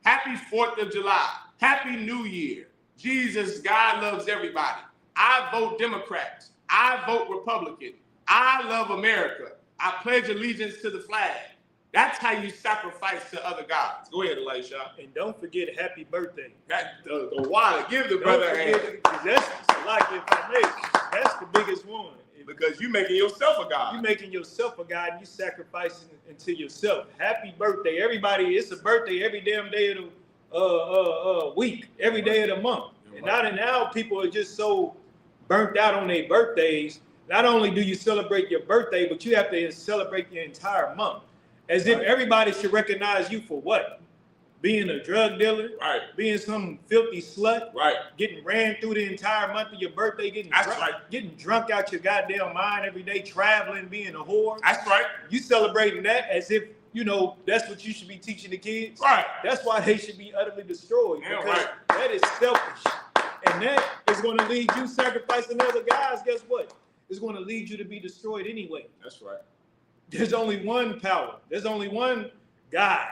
Happy 4th of July. Happy New Year. Jesus, God loves everybody. I vote Democrat. I vote Republican. I love America. I pledge allegiance to the flag. That's how you sacrifice to other gods. Go ahead, Elisha. And don't forget happy birthday. The water. Give the brother a hand. That's like if I may, that's the biggest one. Because you're making yourself a god. You're making yourself a god. You sacrificing into yourself. Happy birthday, everybody! It's a birthday every damn day of the week, every day of the month. And now people are just so burnt out on their birthdays. Not only do you celebrate your birthday, but you have to celebrate your entire month. As if everybody should recognize you for what? Being a drug dealer, right? Being some filthy slut, right? Getting ran through the entire month of your birthday, getting drunk out your goddamn mind every day, traveling, being a whore. That's right. You celebrating that as if, you know, that's what you should be teaching the kids. Right. That's why they should be utterly destroyed. Yeah, because that is selfish. And that is going to lead you sacrificing other guys. Guess what? It's going to lead you to be destroyed anyway. That's right. There's only one power. There's only one God.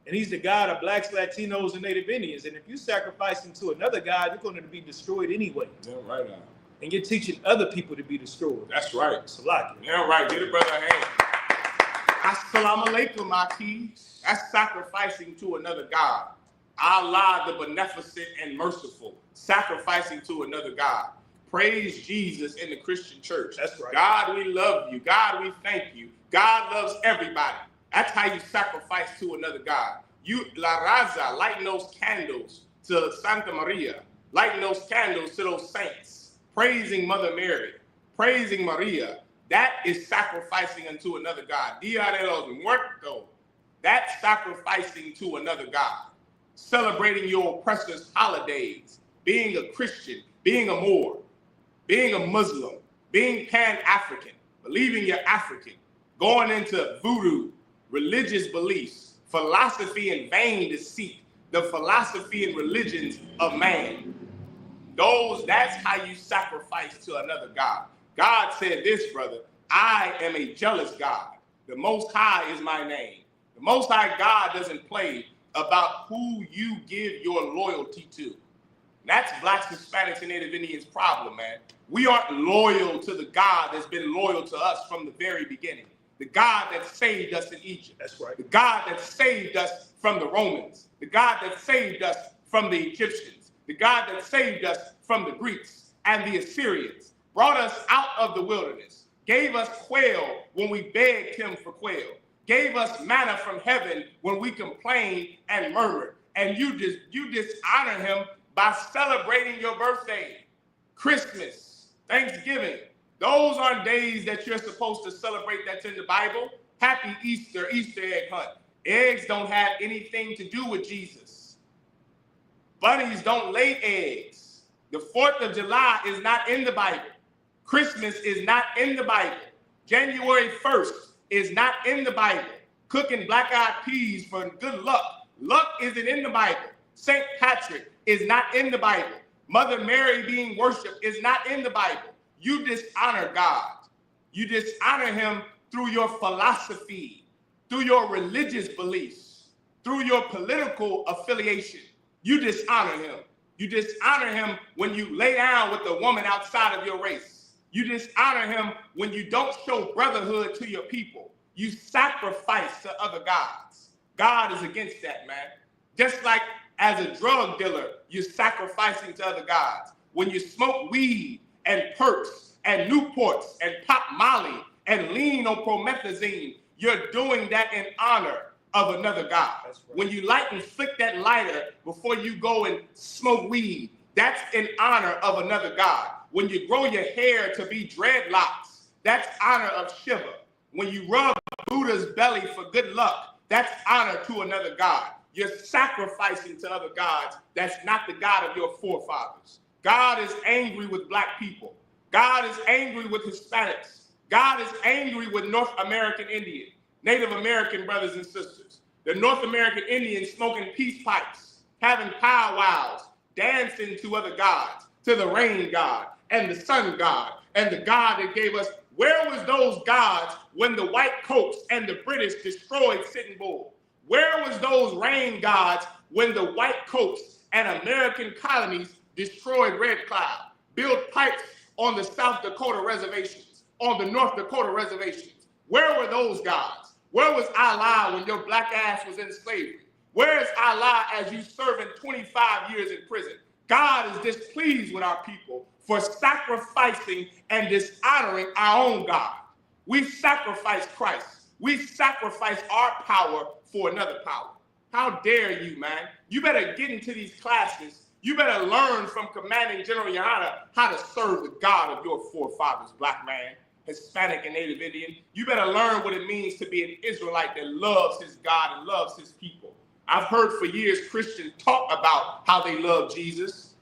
And he's the God of blacks, Latinos, and Native Indians. And if you sacrifice him to another God, you're going to be destroyed anyway. Yeah, right now. And you're teaching other people to be destroyed. That's right. Salaki. Yeah, right. Give the brother a hand. Assalamu alaikum, Akis. That's sacrificing to another God. Allah, the beneficent and merciful. Sacrificing to another God. Praise Jesus in the Christian church. That's right. God, we love you. God, we thank you. God loves everybody. That's how you sacrifice to another God. You, La Raza, lighting those candles to Santa Maria, lighting those candles to those saints, praising Mother Mary, praising Maria. That is sacrificing unto another God. Dia de los Muertos. That's sacrificing to another God. Celebrating your oppressor's holidays, being a Christian, being a Moor, being a Muslim, being Pan-African, believing you're African, going into voodoo, religious beliefs, philosophy and vain deceit, the philosophy and religions of man. That's how you sacrifice to another God. God said this, brother, I am a jealous God. The Most High is my name. The Most High God doesn't play about who you give your loyalty to. That's blacks, Hispanics, and Native Indians' problem, man. We aren't loyal to the God that's been loyal to us from the very beginning. The God that saved us in Egypt. That's right. The God that saved us from the Romans. The God that saved us from the Egyptians. The God that saved us from the Greeks and the Assyrians. Brought us out of the wilderness. Gave us quail when we begged him for quail. Gave us manna from heaven when we complained and murmured. And you dishonor him by celebrating your birthday, Christmas, Thanksgiving. Those aren't days that you're supposed to celebrate that's in the Bible. Happy Easter, Easter egg hunt. Eggs don't have anything to do with Jesus. Bunnies don't lay eggs. The 4th of July is not in the Bible. Christmas is not in the Bible. January 1st is not in the Bible. Cooking black-eyed peas for good luck. Luck isn't in the Bible. St. Patrick is not in the Bible. Mother Mary being worshipped is not in the Bible. You dishonor God. You dishonor him through your philosophy, through your religious beliefs, through your political affiliation. You dishonor him. You dishonor him when you lay down with a woman outside of your race. You dishonor him when you don't show brotherhood to your people. You sacrifice to other gods. God is against that, man. Just like as a drug dealer, you're sacrificing to other gods. When you smoke weed and perks and Newports and pop Molly and lean on promethazine, you're doing that in honor of another God. That's right. When you light and flick that lighter before you go and smoke weed, that's in honor of another God. When you grow your hair to be dreadlocks, that's honor of Shiva. When you rub Buddha's belly for good luck, that's honor to another God. You're sacrificing to other gods. That's not the God of your forefathers. God is angry with black people. God is angry with Hispanics. God is angry with North American Indian, Native American brothers and sisters. The North American Indians smoking peace pipes having powwows, dancing to other gods, to the rain god and the sun god and the God that gave us. Where was those gods when the white coats and the British destroyed Sitting Bull? Where was those rain gods when the white coats and American colonies destroyed Red Cloud, built pipes on the South Dakota reservations, on the North Dakota reservations? Where were those gods? Where was Allah when your black ass was in slavery? Where is Allah as you serving 25 years in prison? God is displeased with our people for sacrificing and dishonoring our own God. We sacrifice Christ. We sacrifice our power for another power. How dare you, man? You better get into these classes. You better learn from Commanding General Yahana how to serve the God of your forefathers, black man, Hispanic and Native Indian. You better learn what it means to be an Israelite that loves his God and loves his people. I've heard for years Christians talk about how they love Jesus.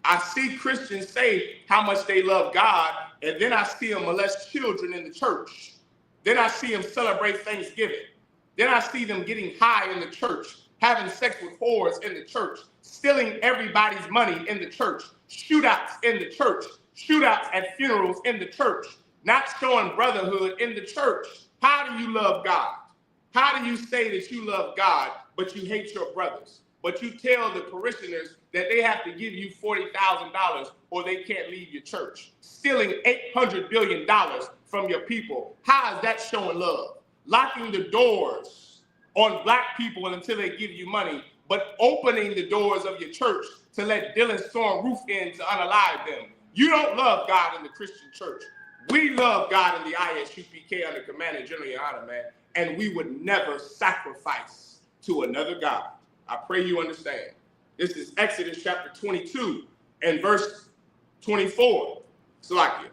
I see Christians say how much they love God, and then I see them molest children in the church. Then I see them celebrate Thanksgiving. Then I see them getting high in the church, having sex with whores in the church, stealing everybody's money in the church, shootouts in the church, shootouts at funerals in the church, not showing brotherhood in the church. How do you love God? How do you say that you love God, but you hate your brothers? But you tell the parishioners that they have to give you $40,000 or they can't leave your church. Stealing $800 billion from your people. How is that showing love? Locking the doors on black people until they give you money, but opening the doors of your church to let Dylan Storm roof in to unalive them. You don't love God in the Christian church. We love God in the Isupk under Commanding General Yahana, man, and we would never sacrifice to another God. I pray you understand. This is Exodus chapter 22 and verse 24. Salakia.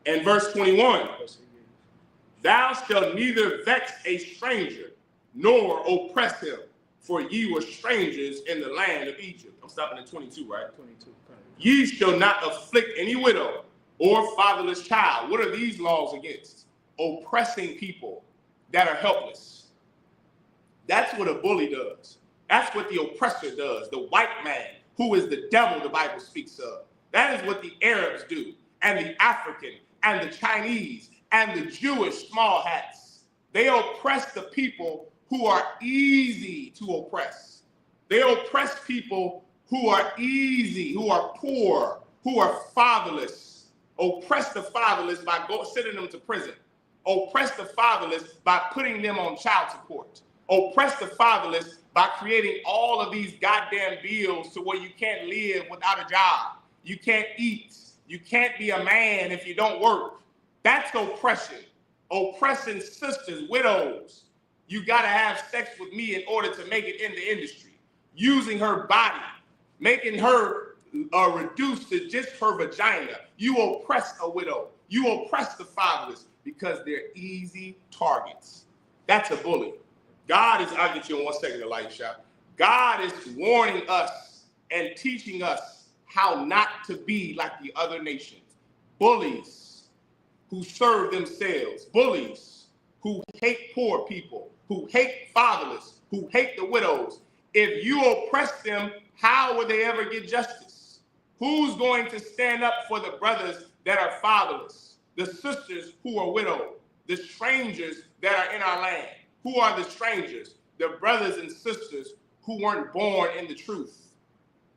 And verse 21. Thou shalt neither vex a stranger nor oppress him, for ye were strangers in the land of Egypt. I'm stopping at 22, right? 22. Ye shall not afflict any widow or fatherless child. What are these laws against? Oppressing people that are helpless. That's what a bully does. That's what the oppressor does. The white man, who is the devil the Bible speaks of. That is what the Arabs do, and the African, and the Chinese, and the Jewish small hats. They oppress the people who are easy to oppress. They oppress people who are easy, who are poor, who are fatherless. Oppress the fatherless by sending them to prison. Oppress the fatherless by putting them on child support. Oppress the fatherless by creating all of these goddamn bills to where you can't live without a job. You can't eat. You can't be a man if you don't work. That's oppression. Oppressing sisters, widows. You got to have sex with me in order to make it in the industry. Using her body, making her reduced to just her vagina. You oppress a widow. You oppress the fatherless because they're easy targets. That's a bully. God is, I'll get you in 1 second, the light shot. God is warning us and teaching us how not to be like the other nations. Bullies who serve themselves. Bullies who hate poor people, who hate fatherless, who hate the widows. If you oppress them, how will they ever get justice? Who's going to stand up for the brothers that are fatherless, the sisters who are widowed, the strangers that are in our land? Who are the strangers? The brothers and sisters who weren't born in the truth,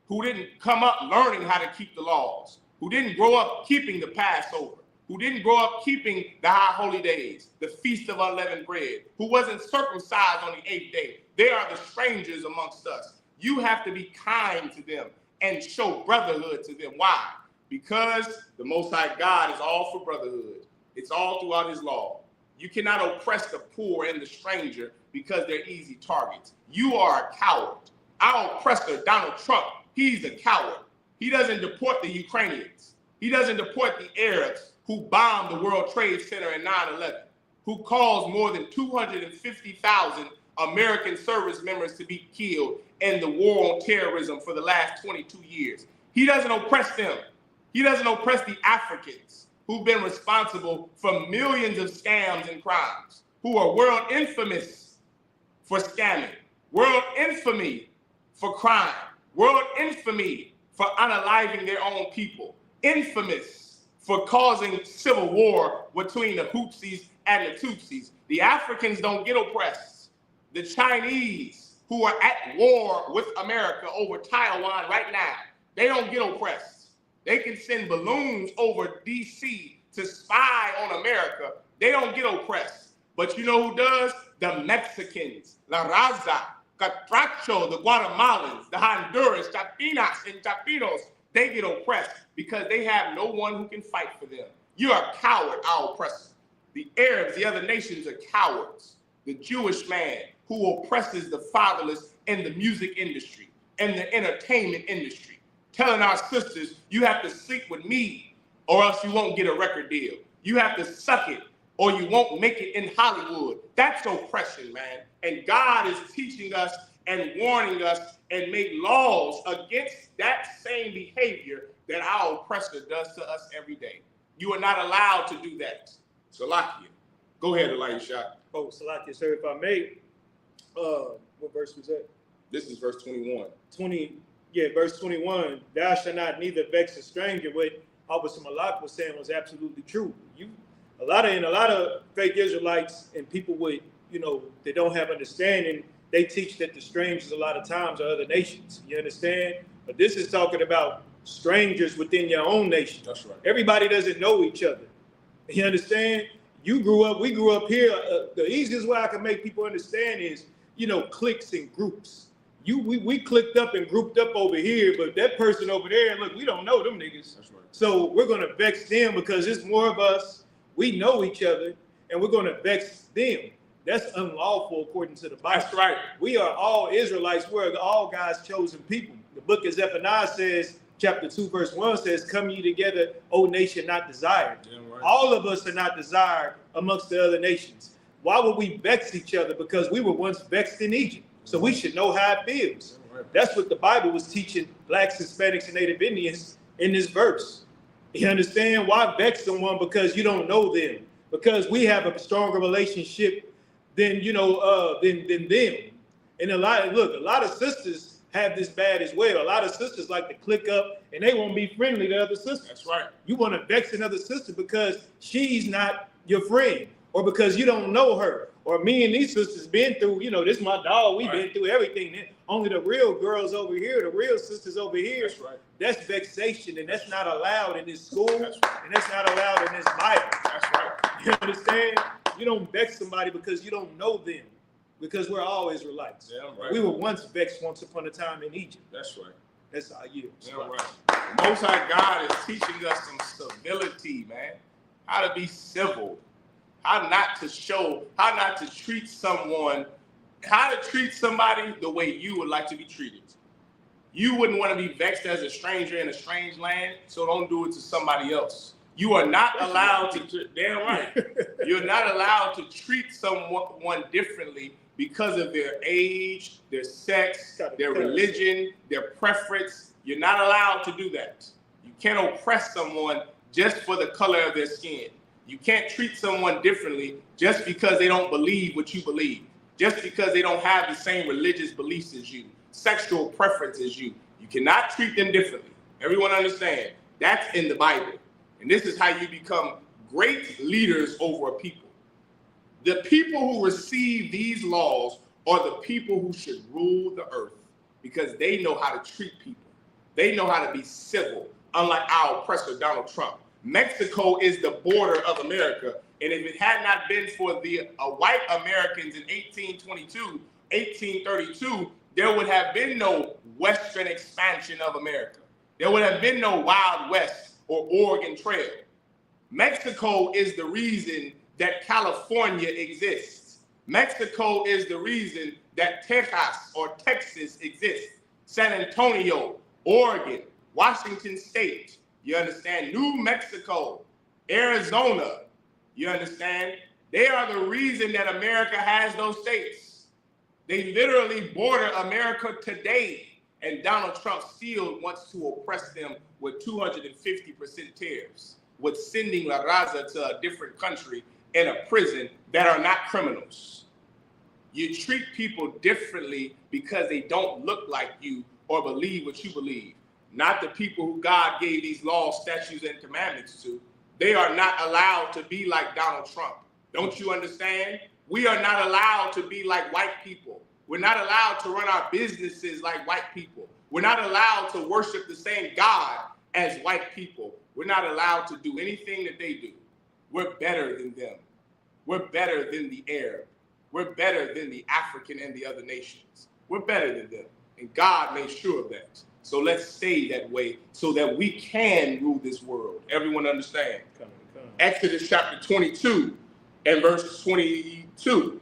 who didn't come up learning how to keep the laws, who didn't grow up keeping the Passover, who didn't grow up keeping the high holy days, the feast of unleavened bread, who wasn't circumcised on the 8th day. They are the strangers amongst us. You have to be kind to them and show brotherhood to them. Why? Because the Most High God is all for brotherhood. It's all throughout his law. You cannot oppress the poor and the stranger because they're easy targets. You are a coward. Our oppressor, Donald Trump, he's a coward. He doesn't deport the Ukrainians. He doesn't deport the Arabs who bombed the World Trade Center in 9/11, who caused more than 250,000 American service members to be killed in the war on terrorism for the last 22 years. He doesn't oppress them. He doesn't oppress the Africans who've been responsible for millions of scams and crimes, who are world infamous for scamming. world infamy for crime, world infamy for unaliving their own people, infamous for causing civil war between the Hutsis and the Tutsis. The Africans don't get oppressed. The Chinese, who are at war with America over Taiwan right now, they don't get oppressed. They can send balloons over DC to spy on America. They don't get oppressed. But you know who does? The Mexicans, La Raza, Catracho, the Guatemalans, the Honduras, Chapinas and Chapinos, they get oppressed because they have no one who can fight for them. You are a coward, our oppressor. The Arabs, the other nations are cowards. The Jewish man who oppresses the fatherless in the music industry and the entertainment industry, telling our sisters, you have to sleep with me or else you won't get a record deal. You have to suck it or you won't make it in Hollywood. That's oppression, man. And God is teaching us and warning us and make laws against that same behavior that our oppressor does to us every day. You are not allowed to do that. Salakia. Go ahead, Elisha. Oh, Salakia, sir, if I may. What verse was that? This is verse 21. Verse 21. Thou shalt not neither vex a stranger. What Officer Malak was saying was absolutely true. A lot of fake Israelites and people with, they don't have understanding. They teach that the strangers a lot of times are other nations. You understand? But this is talking about strangers within your own nation. That's right. Everybody doesn't know each other. You understand? We grew up here. The easiest way I can make people understand is, cliques and groups. We clicked up and grouped up over here, but that person over there, look, we don't know them niggas. That's right. So we're gonna vex them because there's more of us. We know each other, and we're gonna vex them. That's unlawful according to the Bible. That's right. We are all Israelites. We're all God's chosen people. The book of Zephaniah says, chapter 2, verse 1 says, come ye together, O nation not desired. Yeah, right. All of us are not desired amongst the other nations. Why would we vex each other? Because we were once vexed in Egypt. So we should know how it feels. Yeah, right. That's what the Bible was teaching blacks, Hispanics, and Native Indians in this verse. You understand? Why vex someone? Because you don't know them. Because we have a stronger relationship than them. And a lot of sisters have this bad as well. A lot of sisters like to click up and they won't be friendly to other sisters. That's right. You want to vex another sister because she's not your friend or because you don't know her. Or me and these sisters been through, this is my dog. We've been through everything. Only the real girls over here, the real sisters over here. That's right. That's vexation, and that's not allowed in this school, That's right. and that's not allowed in this Bible. That's right. You understand? You don't vex somebody because you don't know them, because we're all Israelites. Yeah, right. We were once vexed once upon a time in Egypt. That's right. That's our year. Yeah, right. Most High God is teaching us some civility, man. How to be civil. How not to treat someone, how to treat somebody the way you would like to be treated. You wouldn't want to be vexed as a stranger in a strange land, so don't do it to somebody else. You are not allowed to, damn right. You're not allowed to treat someone differently because of their age, their sex, their religion, their preference. You're not allowed to do that. You can't oppress someone just for the color of their skin. You can't treat someone differently just because they don't believe what you believe, just because they don't have the same religious beliefs as you, sexual preference as you. You cannot treat them differently. Everyone understand? That's in the Bible. And this is how you become great leaders over a people. The people who receive these laws are the people who should rule the earth because they know how to treat people. They know how to be civil, unlike our oppressor, Donald Trump. Mexico is the border of America. And if it had not been for the white Americans in 1822, 1832, there would have been no Western expansion of America. There would have been no Wild West or Oregon Trail. Mexico is the reason that California exists. Mexico is the reason that Texas or Texas exists. San Antonio, Oregon, Washington State, you understand? New Mexico, Arizona, you understand? They are the reason that America has those states. They literally border America today, and Donald Trump still wants to oppress them with 250% tariffs, with sending La Raza to a different country in a prison that are not criminals. You treat people differently because they don't look like you or believe what you believe. Not the people who God gave these laws, statutes, and commandments to. They are not allowed to be like Donald Trump. Don't you understand? We are not allowed to be like white people. We're not allowed to run our businesses like white people. We're not allowed to worship the same God as white people. We're not allowed to do anything that they do. We're better than them. We're better than the Arab. We're better than the African and the other nations. We're better than them. And God made sure of that. So let's stay that way so that we can rule this world. Everyone understand? Come. Exodus chapter 22 and verse 22.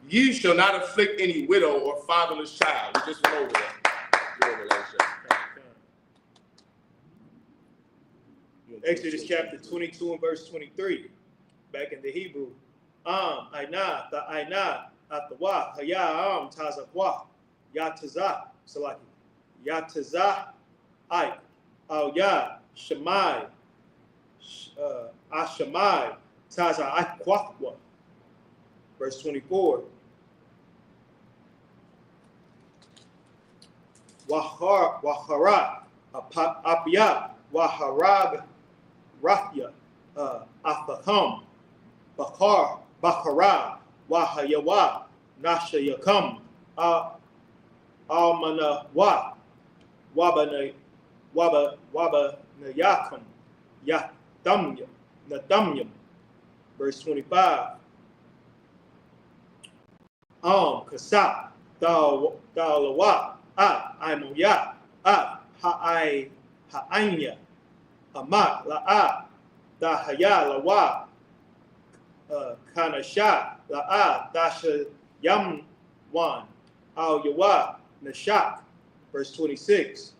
Ye shall not afflict any widow or fatherless child. We just went over that. Exodus chapter 22 and verse 23. Back in the Hebrew. Aina, Atawa, Hayam, Tazakwa, Yataza, Salaki, Yataza, I, Ya, Shamai, Ashamai, Taza, Akwakwa. Verse 24. Wahara, Apia, Waharab, Rafia, Afaham, Bakara, Wahayawa, Nashayakam, Almana Wa, Wabanayakam, Nadamyam. Verse 25. Kasap, Dalawa, Imoya, Ha'anya, Amat, La'a, Dahaya, Lawa, Kanasha, La'a, Dasha, Yamwan, Al Yawa, Nashak. Verse 26.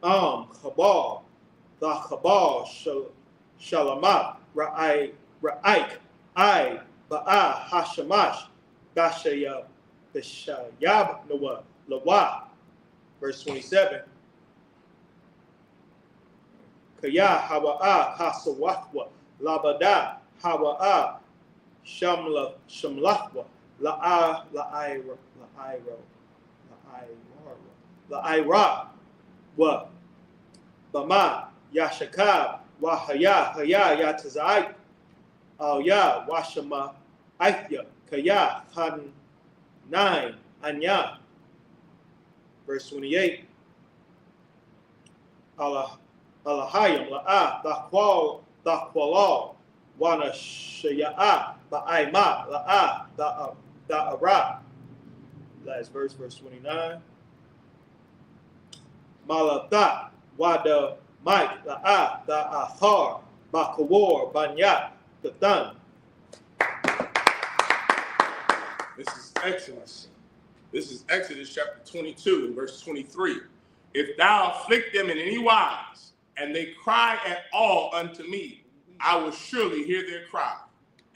Chabal, the Chabal, Shalamat, Ra'aik, I, Ba'a, Hashamash, Dashaya, Dashayab, Nawa, Lawa. Verse 27. Kaya, Hawa'a, Hasawatwa, Labada, Hawa'a, Shamlathwa, La'ira, Wa, Bama, Yashakab, Wahaya, Haya, Yatazai, Ya, Washama, Aithya, Kaya, Han, 9, Anya. Verse 28. Alahayim, La'a, Dakwala, Wana Shaya'a, Ba'aima, La'a, Da'ara. Last verse, verse 29. Malata, Wada, Mike, La'a, Da'athar, Bakawar, Banyat, Datan. This is Exodus. This is Exodus chapter 22 and verse 23. If thou afflict them in any wise, and they cry at all unto me, I will surely hear their cry,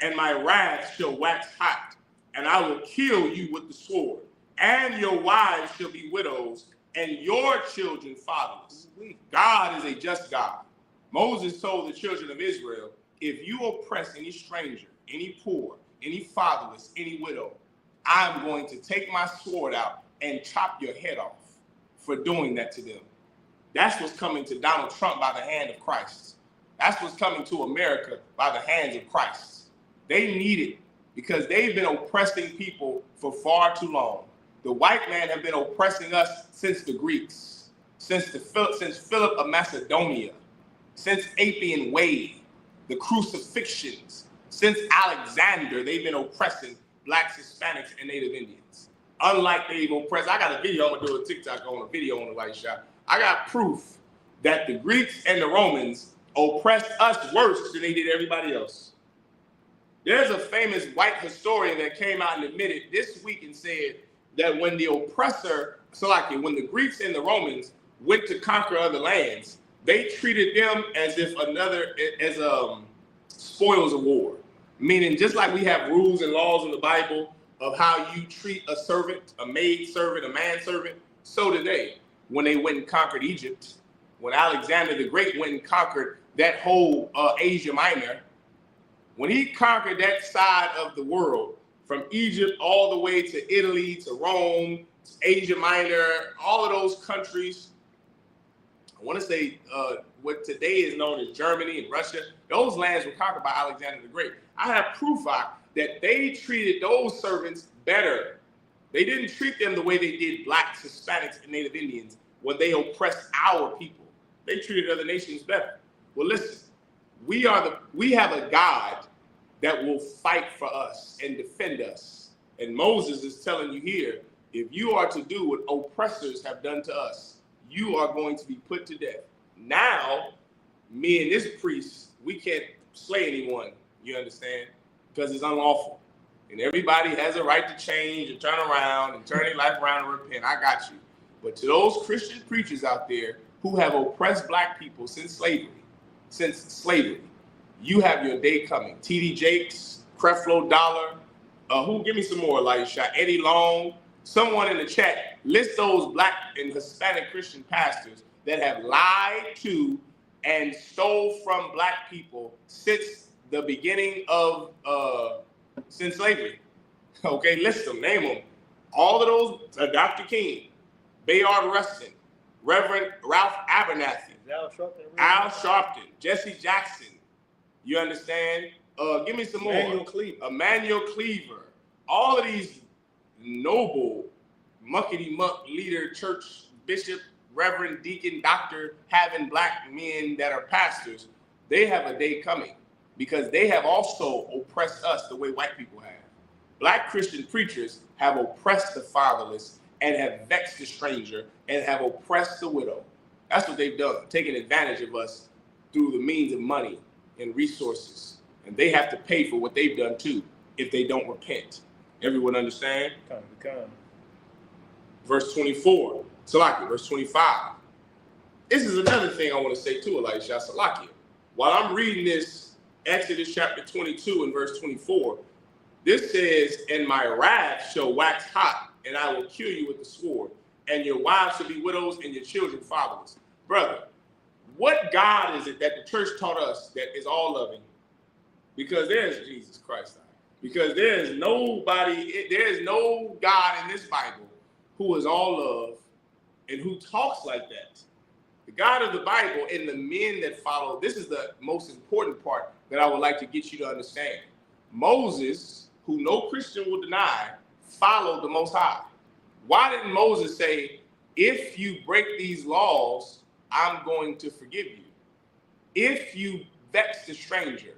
and my wrath shall wax hot, and I will kill you with the sword, and your wives shall be widows, and your children fatherless. God is a just God. Moses told the children of Israel, if you oppress any stranger, any poor, any fatherless, any widow, I'm going to take my sword out and chop your head off for doing that to them. That's what's coming to Donald Trump by the hand of Christ. That's what's coming to America by the hands of Christ. They need it because they've been oppressing people for far too long. The white man have been oppressing us since the Greeks, since Philip of Macedonia, since Appian Way, the crucifixions, since Alexander. They've been oppressing Blacks, Hispanics, and Native Indians. Unlike they've oppressed, I got a video, I'm gonna do a TikTok on a video on the White Shot. I got proof that the Greeks and the Romans oppressed us worse than they did everybody else. There's a famous white historian that came out and admitted this week and said that when the oppressor, when the Greeks and the Romans went to conquer other lands, they treated them as if spoils of war. Meaning, just like we have rules and laws in the Bible of how you treat a servant, a maid servant, a manservant, so did they. When they went and conquered Egypt, when Alexander the Great went and conquered that whole Asia Minor, When he conquered that side of the world, from Egypt all the way to Italy, to Rome, to Asia Minor, all of those countries, I want to say what today is known as Germany and Russia, those lands were conquered by Alexander the Great. I have proof that they treated those servants better. They didn't treat them the way they did blacks, Hispanics, and Native Indians when they oppressed our people. They treated other nations better. Well, listen, we have a God that will fight for us and defend us. And Moses is telling you here, if you are to do what oppressors have done to us, you are going to be put to death. Now, me and this priest, we can't slay anyone, you understand? Because it's unlawful. And everybody has a right to change and turn around and turn their life around and repent. I got you. But to those Christian preachers out there who have oppressed black people since slavery, you have your day coming. T.D. Jakes, Creflo Dollar, give me some more, Elisha, Eddie Long, someone in the chat, list those black and Hispanic Christian pastors that have lied to and stole from black people since the beginning of, since slavery. Okay, list them, name them. All of those, Dr. King, Bayard Rustin, Reverend Ralph Abernathy, Al Sharpton, Jesse Jackson, you understand? Give me some more. Emmanuel Cleaver. All of these noble, muckety-muck leader, church, bishop, reverend, deacon, doctor, having black men that are pastors, they have a day coming because they have also oppressed us the way white people have. Black Christian preachers have oppressed the fatherless and have vexed the stranger and have oppressed the widow. That's what they've done, taking advantage of us through the means of money and resources. And they have to pay for what they've done too if they don't repent. Everyone understand? Verse 24, Salakia, verse 25. This is another thing I want to say too, Elisha, Salakia. While I'm reading this, Exodus chapter 22 and verse 24, this says, and my wrath shall wax hot, and I will kill you with the sword, and your wives shall be widows and your children fatherless. Brother, what God is it that the church taught us that is all loving? Because there's Jesus Christ. Because there is no God in this Bible who is all love and who talks like that. The God of the Bible and the men that follow, this is the most important part that I would like to get you to understand. Moses, who no Christian will deny, followed the Most High. Why didn't Moses say, if you break these laws, I'm going to forgive you? If you vex the stranger,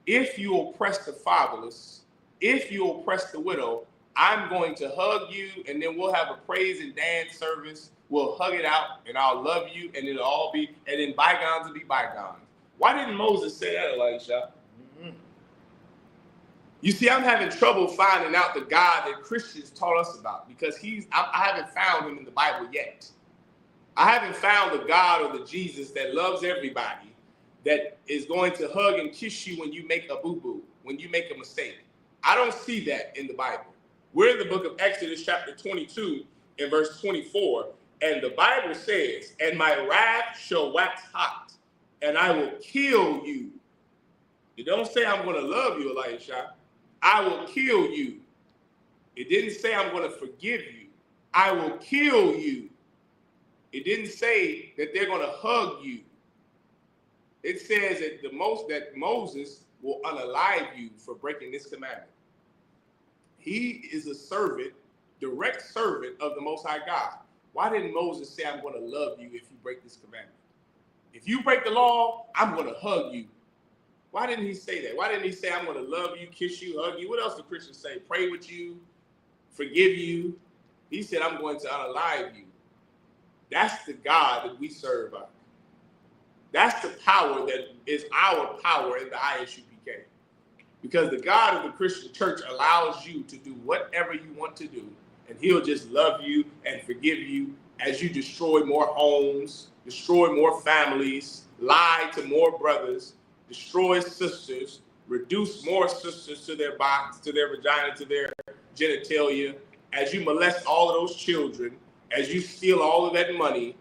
if you oppress the fatherless, if you oppress the widow, I'm going to hug you, and then we'll have a praise and dance service. We'll hug it out, and I'll love you, and it'll all be, and then bygones will be bygones. Why didn't Moses say that, Elisha? Mm-hmm. You see, I'm having trouble finding out the God that Christians taught us about because I haven't found him in the Bible yet. I haven't found the God or the Jesus that loves everybody, that is going to hug and kiss you when you make a boo-boo, when you make a mistake. I don't see that in the Bible. We're in the book of Exodus chapter 22 and verse 24, and the Bible says, and my wrath shall wax hot, and I will kill you. It don't say I'm going to love you, Elisha. I will kill you. It didn't say I'm going to forgive you. I will kill you. It didn't say that they're going to hug you. It says that Moses will unalive you for breaking this commandment. He is a servant, direct servant of the Most High God. Why didn't Moses say, I'm going to love you if you break this commandment? If you break the law, I'm going to hug you. Why didn't he say that? Why didn't he say, I'm going to love you, kiss you, hug you? What else do Christians say? Pray with you, forgive you. He said, I'm going to unalive you. That's the God that we serve. That's the power that is our power in the Isupk. Because the God of the Christian church allows you to do whatever you want to do, and he'll just love you and forgive you as you destroy more homes, destroy more families, lie to more brothers, destroy sisters, reduce more sisters to their bodies, to their vagina, to their genitalia, as you molest all of those children, as you steal all of that money.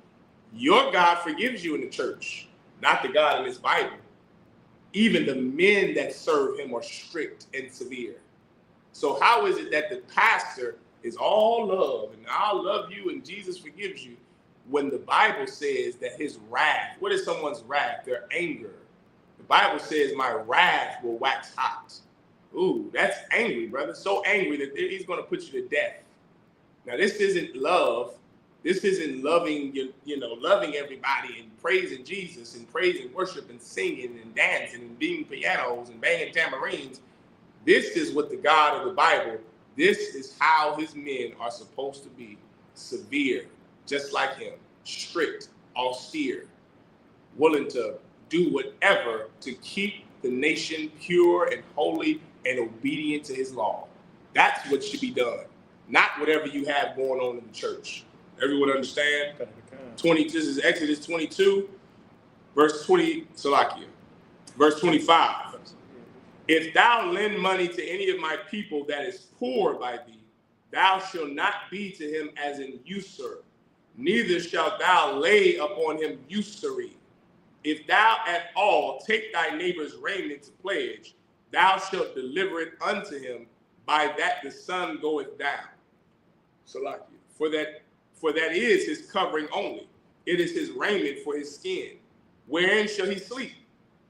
Your God forgives you in the church, not the God in this Bible. even the men that serve him are strict and severe. So how is it that the pastor is all love and I'll love you and Jesus forgives you, when the Bible says that his wrath, what is someone's wrath? Their anger. The Bible says my wrath will wax hot. Ooh, that's angry, brother. So angry that he's going to put you to death. Now, this isn't love. This isn't loving, loving everybody and praising Jesus and praising worship and singing and dancing and beating pianos and banging tambourines. This is what the God of the Bible, this is how his men are supposed to be. Severe, just like him, strict, austere, willing to do whatever to keep the nation pure and holy and obedient to his law. That's what should be done, not whatever you have going on in the church. Everyone understand? This is Exodus 22, verse 20, Salakia, verse 25. If thou lend money to any of my people that is poor by thee, thou shalt not be to him as an usurer, neither shalt thou lay upon him usury. If thou at all take thy neighbor's raiment to pledge, thou shalt deliver it unto him by that the sun goeth down. Salakia. For that is his covering only. It is his raiment for his skin. Wherein shall he sleep?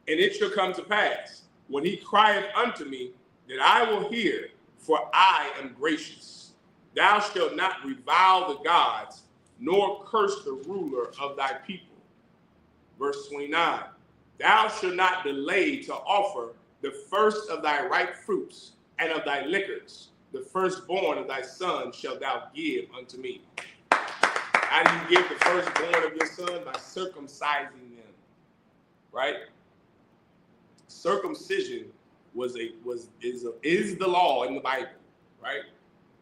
And it shall come to pass, when he crieth unto me, that I will hear, for I am gracious. Thou shalt not revile the gods, nor curse the ruler of thy people. Verse 29, thou shalt not delay to offer the first of thy ripe fruits and of thy liquors. The firstborn of thy sons shalt thou give unto me. How do you give the firstborn of your son? By circumcising them, right? Circumcision is the law in the Bible, right?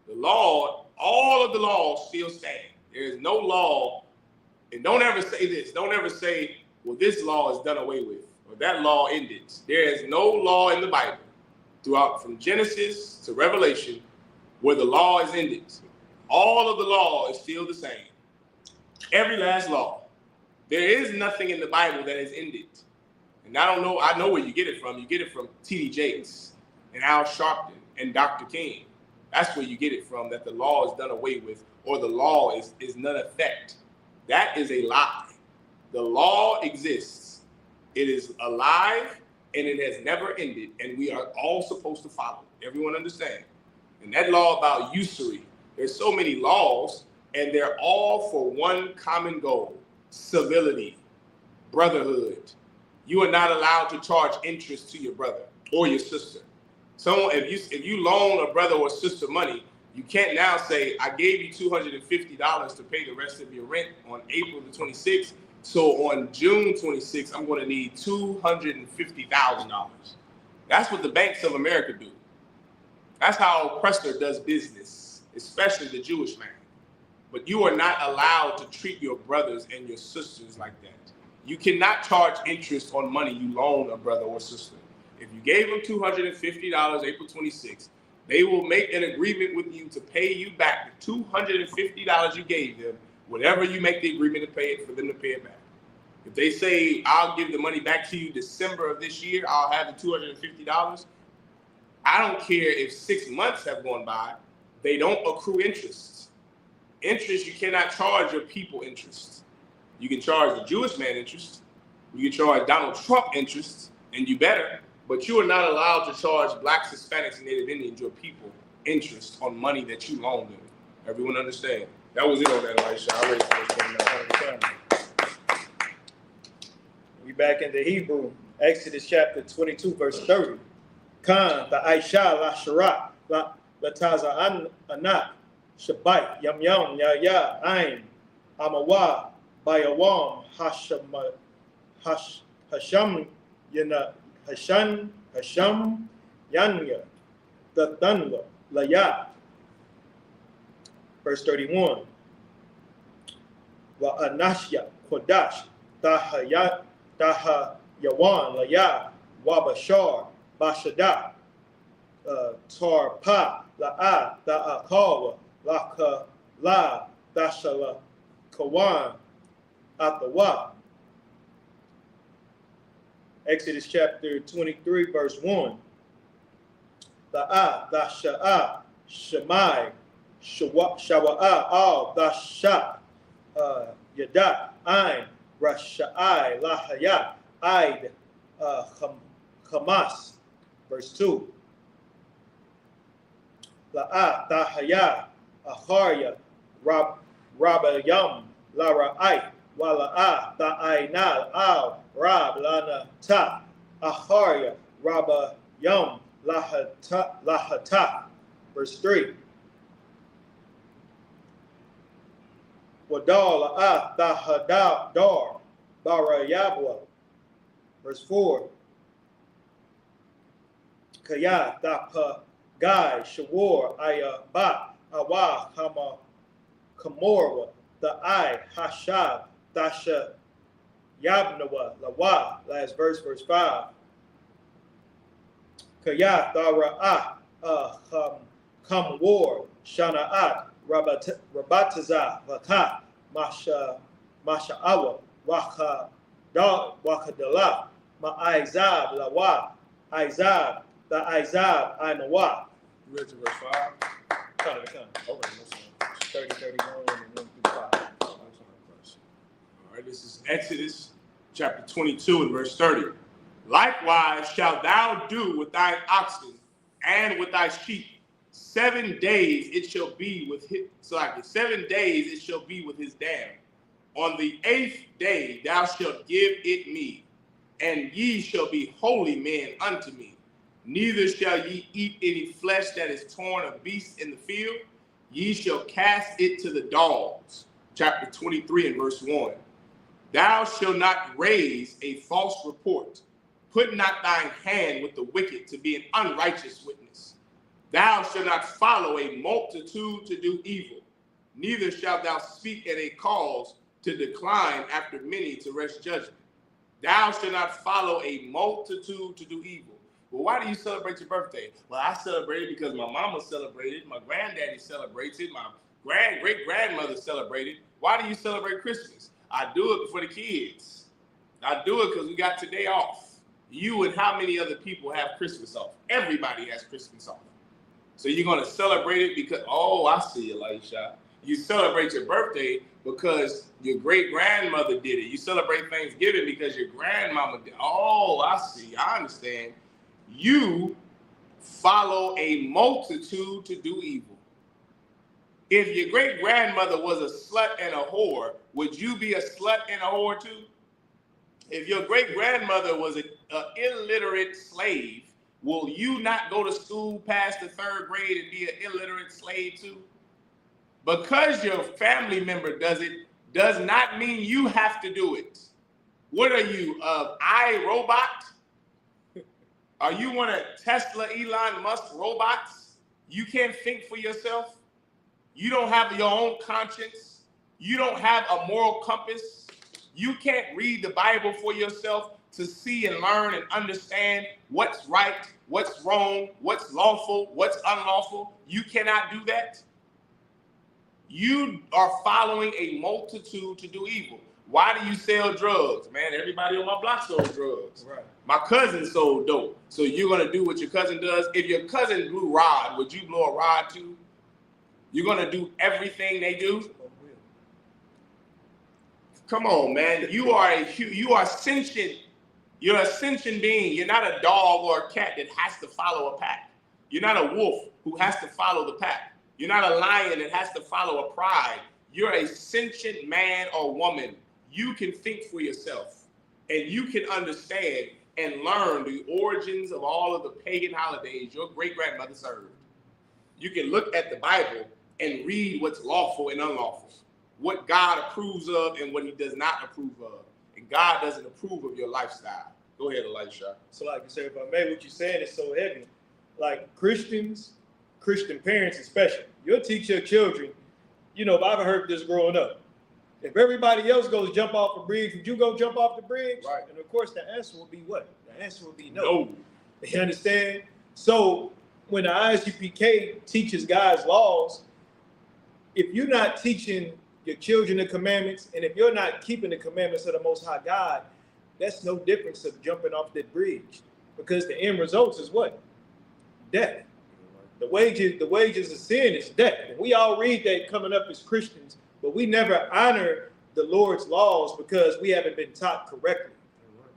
The law, all of the laws still stand. There is no law, and don't ever say this. Don't ever say, well, this law is done away with, or that law ended. There is no law in the Bible throughout from Genesis to Revelation where the law is ended. All of the law is still the same. Every last law. There is nothing in the Bible that is ended. And I know where you get it from. You get it from T.D. Jakes and Al Sharpton and Dr. King. That's where you get it from, that the law is done away with, or the law is none effect. That is a lie. The law exists. It is alive, and it has never ended, and we are all supposed to follow it. Everyone understand? And that law about usury, there's so many laws, and they're all for one common goal: civility, brotherhood. You are not allowed to charge interest to your brother or your sister. So if you loan a brother or sister money, you can't now say, I gave you $250 to pay the rest of your rent on April the 26th. So on June 26th, I'm going to need $250,000. That's what the banks of America do. That's how oppressor does business, especially the Jewish man. But you are not allowed to treat your brothers and your sisters like that. You cannot charge interest on money you loan a brother or sister. If you gave them $250 April 26th, they will make an agreement with you to pay you back the $250 you gave them, whenever you make the agreement to pay it, for them to pay it back. If they say, I'll give the money back to you December of this year, I'll have the $250. I don't care if 6 months have gone by, they don't accrue interest. Interest, you cannot charge your people interest. You can charge the Jewish man interest. You can charge Donald Trump interest, and you better. But you are not allowed to charge Blacks, Hispanics, and Native Indians, your people, interest on money that you loan them. Everyone understand? That was it on that, Elisha. I raised this. We back into Hebrew, Exodus chapter 22, verse 30. Khan, the Aisha, la Sharat, la Taza Anak, Shabbat, Yam Yam, Ya Ya, Ain, Amawa, Bayawam, Hasham, Yana, Hasham, Yanya, the Thunder, Layat. Verse 31. Wa Anashya, Kodash, Taha Yawan, Layat, Wa Bashar, Bashada, Tarpa, La'a, Da'akawa, Laka, La, Dashala, Kawan, Atawa. Exodus chapter 23, verse 1. La'ah, Dasha'ah, Shemai, Shawa'ah, Al, Dasha, Yadat, Ain, Rasha'ai, Lahaya, Aid, Hamas. Verse 2. La'ah, Dahaya, Acharya, Rabayam, Lara'ai, Wala'ah, Da'ainal, Al, Rab, Lana, Ta, Acharya, Rabayam, Lahata. Verse 3. Wadal La'ah, Dahadar, Dar, Barayabwa. Verse 4. Kaya, Dapa, Gai, Shawar, Ayabat, Awa, Hama, Kamorwa, the I, Hashab, Dasha, Yabnawa, Lawa. Last verse, verse 5. Kaya, Dara'ah, Kamwar, Shana'at, Rabataza, Vaka, Masha'awa, Wakadala, Ma'aizab, Lawa, Aizab, the Aizab, Ainawa. You read to verse 5? Come. Okay, 30, 31, and 1 through 5. All right, this is Exodus chapter 22 and verse 30. Likewise shalt thou do with thine oxen and with thy sheep. 7 days it shall be with his, 7 days it shall be with his dam. On the 8th day thou shalt give it me, and ye shall be holy men unto me. Neither shall ye eat any flesh that is torn of beasts in the field. Ye shall cast it to the dogs. Chapter 23 and verse 1. Thou shalt not raise a false report. Put not thine hand with the wicked to be an unrighteous witness. Thou shalt not follow a multitude to do evil. Neither shalt thou speak at a cause to decline after many to wrest judgment. Thou shalt not follow a multitude to do evil. Well, why do you celebrate your birthday? Well, I celebrate it because my mama celebrated, my granddaddy celebrates it, my great-grandmother celebrated. Why do you celebrate Christmas? I do it for the kids. I do it because we got today off. You and how many other people have Christmas off? Everybody has Christmas off. So you're going to celebrate it because, oh, I see it, Elisha. You celebrate your birthday because your great-grandmother did it. You celebrate Thanksgiving because your grandmama did it. Oh, I see. I understand. You follow a multitude to do evil. If your great-grandmother was a slut and a whore, would you be a slut and a whore too? If your great-grandmother was an illiterate slave, will you not go to school past the 3rd grade and be an illiterate slave too? Because your family member does it, does not mean you have to do it. What are you, iRobot? Are you one of Tesla, Elon Musk robots? You can't think for yourself. You don't have your own conscience. You don't have a moral compass. You can't read the Bible for yourself to see and learn and understand what's right, what's wrong, what's lawful, what's unlawful. You cannot do that. You are following a multitude to do evil. Why do you sell drugs? Man, everybody on my block sold drugs. Right. My cousin sold dope. So you're going to do what your cousin does. If your cousin blew rod, would you blow a rod too? You're going to do everything they do? Come on, man. You are sentient. You're a sentient being. You're not a dog or a cat that has to follow a pack. You're not a wolf who has to follow the pack. You're not a lion that has to follow a pride. You're a sentient man or woman. You can think for yourself, and you can understand and learn the origins of all of the pagan holidays your great-grandmother served. You can look at the Bible and read what's lawful and unlawful, what God approves of and what he does not approve of. And God doesn't approve of your lifestyle. Go ahead, Elisha. So like you said, if I may, what you're saying is so heavy. Like Christians, Christian parents especially, you'll teach your children, if I've heard this growing up, if everybody else goes jump off the bridge, would you go jump off the bridge? Right. And of course, the answer will be what? The answer will be no. You understand? So when the Isupk teaches God's laws, if you're not teaching your children the commandments, and if you're not keeping the commandments of the Most High God, that's no difference of jumping off that bridge, because the end results is what? Death. The wages of sin is death. And we all read that coming up as Christians, but we never honor the Lord's laws because we haven't been taught correctly.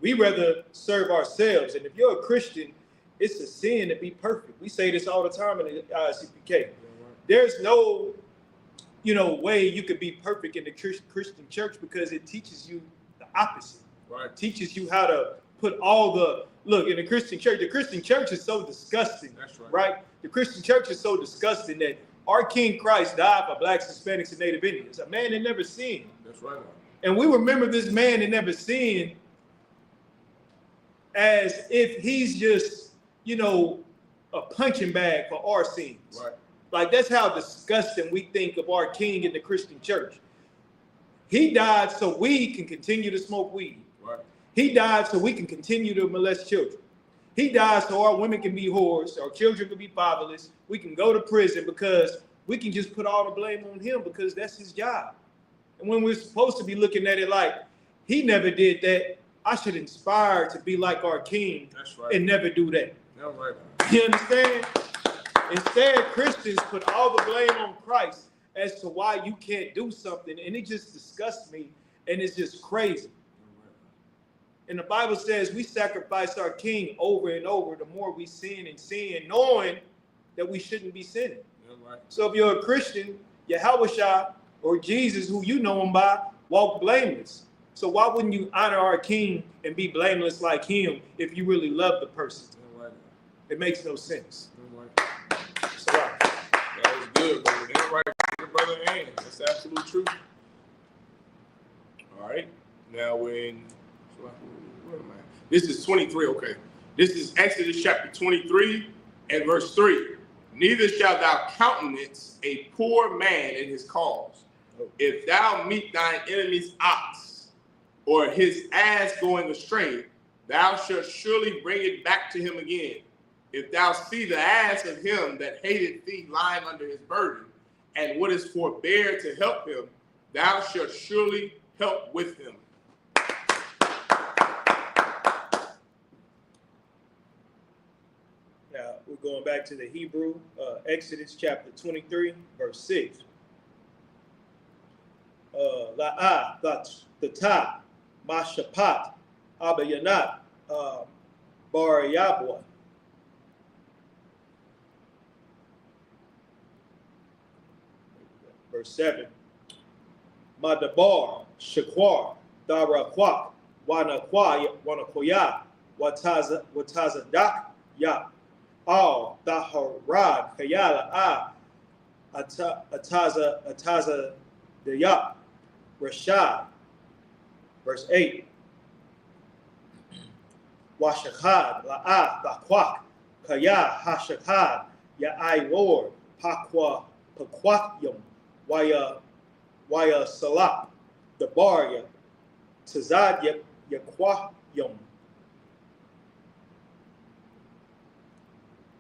We rather serve ourselves. And if you're a Christian, it's a sin to be perfect. We say this all the time in the Isupk. There's no, way you could be perfect in the Christian church, because it teaches you the opposite. Right. It teaches you how to put all look in the Christian church. The Christian church is so disgusting. That's right. Right? The Christian church is so disgusting that our King Christ died for blacks, Hispanics, and Native Indians, a man that never sinned. That's right. And we remember this man that never sinned as if he's just, a punching bag for our sins. Right. Like, that's how disgusting we think of our King in the Christian church. He died so we can continue to smoke weed. Right. He died so we can continue to molest children. He died so our women can be whores, our children can be fatherless. We can go to prison because we can just put all the blame on him because that's his job. And when we're supposed to be looking at it like, he never did that, I should inspire to be like our King. That's right. And never do that. That's right. You understand? Instead, Christians put all the blame on Christ as to why you can't do something, and it just disgusts me, and it's just crazy. And the Bible says we sacrifice our King over and over the more we sin and sin, knowing that we shouldn't be sinning. Right. So if you're a Christian, Yahweh or Jesus, who you know him by, walk blameless. So why wouldn't you honor our King and be blameless like him if you really love the person? Right. It makes no sense. Right. So, that was good, brother. That's right, brother. And that's absolute truth. All right. Now where am I? This is 23. Okay. This is Exodus chapter 23 and verse 3. Neither shalt thou countenance a poor man in his cause. If thou meet thine enemy's ox, or his ass going astray, thou shalt surely bring it back to him again. If thou see the ass of him that hated thee lying under his burden, and wouldest forbear to help him, thou shalt surely help with him. now we're going back to the Hebrew, Exodus chapter 23, verse 6. La'ah, the ta, mashapat, abayanat, bar yabwa. Verse 7. Madabar, shakwar, darakwak, wanakoya, watazadak, ya, al, daharad, kayala, ataza, the ya, rashad. Verse 8. Washakad, la'ah, dakwak, kaya, hashakad, ya lord, pakwa, pakwakyum, waya salak, the barya, tazad yakwakyum.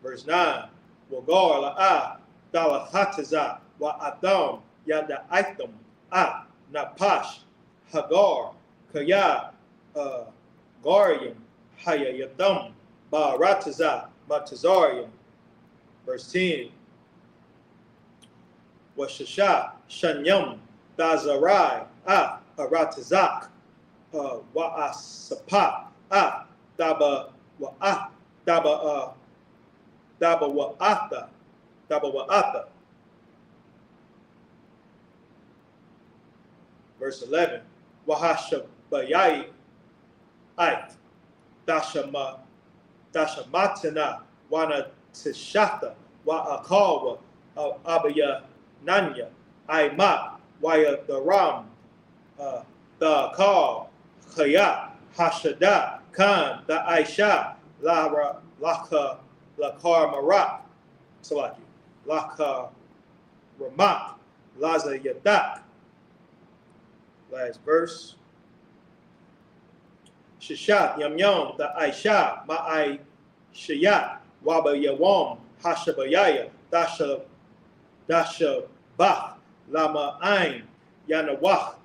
Verse 9. Wagar la'ah, dalakataza, wa adam, yada aitam, napash, hagar, kaya, garyam, haya yadam, barataza, matazarium. Verse 10. Washasha, shanyam, dazarai, aratazak, wa'asapa, daba wa'ata. Verse 11. Wahashabayai, ait, dashamatana, wana tishata, wa'akawa, abaya nanya, aimat, waya daram, the call, khaya, hashada, khan, the aisha, lara, laka, lakar marak, salaki, laka, ramak, laza yadak. Last verse. Shishat, yam yam, the aisha, ma'ai shayat, waba yawam, hashabayaya, dasha bah, lama ain, yanawach,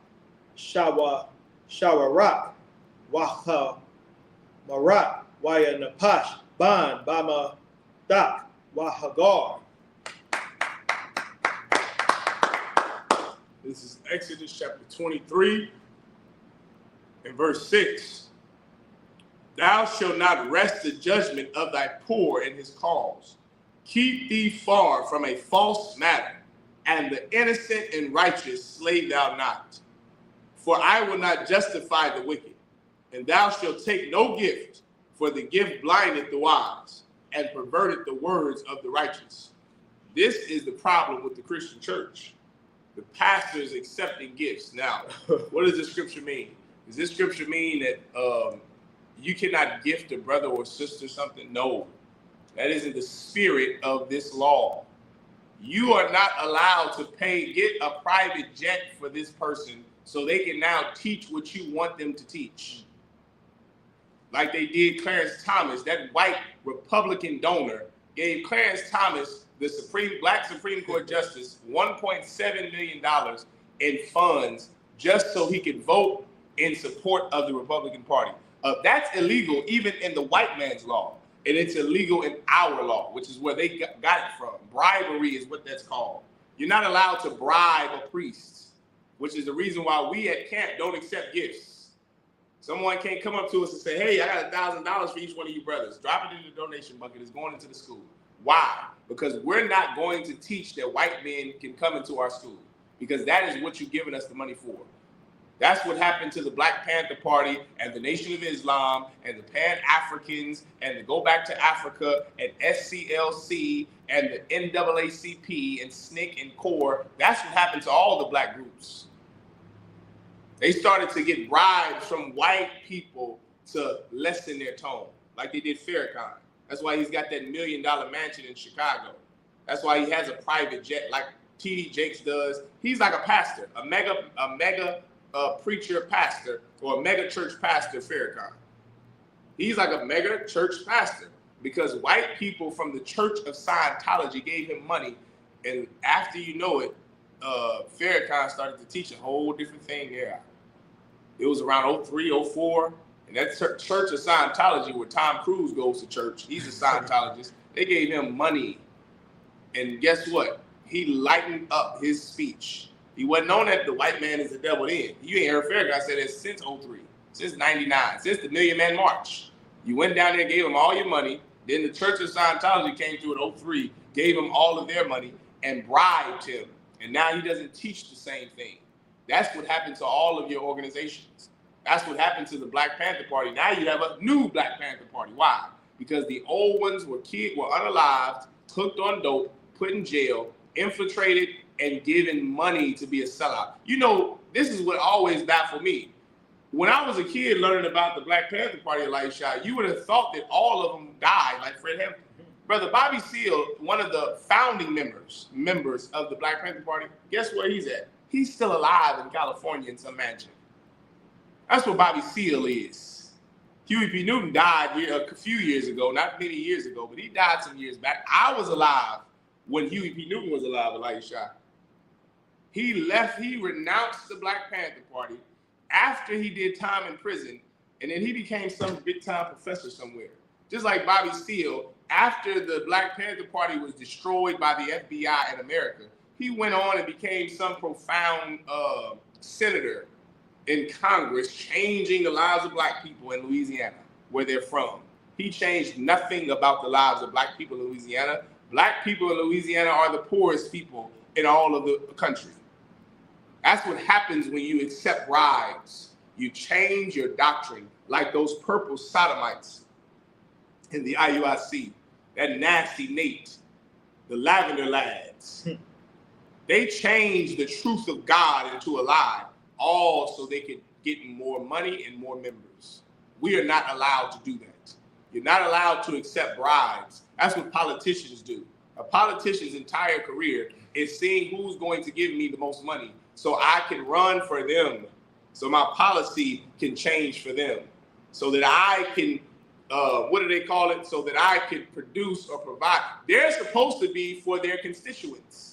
shawarak, Waha Marat, Waya Napash, Ban, Bama Dak, Wahagar. This is Exodus chapter 23 and verse 6. Thou shalt not wrest the judgment of thy poor in his cause. Keep thee far from a false matter, and the innocent and righteous slay thou not. For I will not justify the wicked, and thou shalt take no gift, for the gift blindeth the wise, and perverteth the words of the righteous. This is the problem with the Christian church. The pastors accepting gifts. Now, what does this scripture mean? Does this scripture mean that you cannot gift a brother or sister something? No, that isn't the spirit of this law. You are not allowed to get a private jet for this person so they can now teach what you want them to teach. Like they did Clarence Thomas, that white Republican donor gave Clarence Thomas, the Black Supreme Court Justice, $1.7 million in funds just so he could vote in support of the Republican Party. That's illegal even in the white man's law, and it's illegal in our law, which is where they got it from. Bribery is what that's called. You're not allowed to bribe a priest, which is the reason why we at camp don't accept gifts. Someone can't come up to us and say, hey, I got $1,000 for each one of you brothers. Drop it in the donation bucket. It's going into the school. Why? Because we're not going to teach that white men can come into our school, because that is what you're giving us the money for. That's what happened to the Black Panther Party and the Nation of Islam and the Pan-Africans and the Go Back to Africa and SCLC and the NAACP and SNCC and CORE. That's what happened to all the black groups. They started to get bribes from white people to lessen their tone, like they did Farrakhan. That's why he's got that $1 million mansion in Chicago. That's why he has a private jet like T.D. Jakes does. He's like a pastor, a mega preacher pastor, or a mega church pastor, Farrakhan. He's like a mega church pastor because white people from the Church of Scientology gave him money, and after you know it, Farrakhan started to teach a whole different thing there. It was around 03, 04, and that Church of Scientology, where Tom Cruise goes to church, he's a Scientologist, they gave him money, and guess what? He lightened up his speech. He wasn't known that the white man is the devil then. You ain't heard Farrakhan say that since 03, since 99, since the Million Man March. You went down there and gave him all your money. Then the Church of Scientology came through in 03, gave him all of their money and bribed him. And now he doesn't teach the same thing. That's what happened to all of your organizations. That's what happened to the Black Panther Party. Now you have a new Black Panther Party. Why? Because the old ones were unalived, hooked on dope, put in jail, infiltrated, and given money to be a sellout. You know, this is what always baffled me. When I was a kid learning about the Black Panther Party, Elisha, you would have thought that all of them died, like Fred Hampton. Brother Bobby Seale, one of the founding members of the Black Panther Party, guess where he's at? He's still alive in California in some mansion. That's what Bobby Seale is. Huey P. Newton died a few years ago, not many years ago, but he died some years back. I was alive when Huey P. Newton was alive, Elisha. He renounced the Black Panther Party after he did time in prison, and then he became some big-time professor somewhere. Just like Bobby Seale, after the Black Panther Party was destroyed by the FBI in America, he went on and became some profound senator in Congress, changing the lives of black people in Louisiana, where they're from. He changed nothing about the lives of black people in Louisiana. Black people in Louisiana are the poorest people in all of the country. That's what happens when you accept bribes. You change your doctrine, like those purple sodomites in the IUIC, that nasty Nate, the lavender lads. They changed the truth of God into a lie, all so they could get more money and more members. We are not allowed to do that. You're not allowed to accept bribes. That's what politicians do. A politician's entire career is seeing who's going to give me the most money so I can run for them, so my policy can change for them, so that I can, what do they call it? So that I can produce or provide. They're supposed to be for their constituents.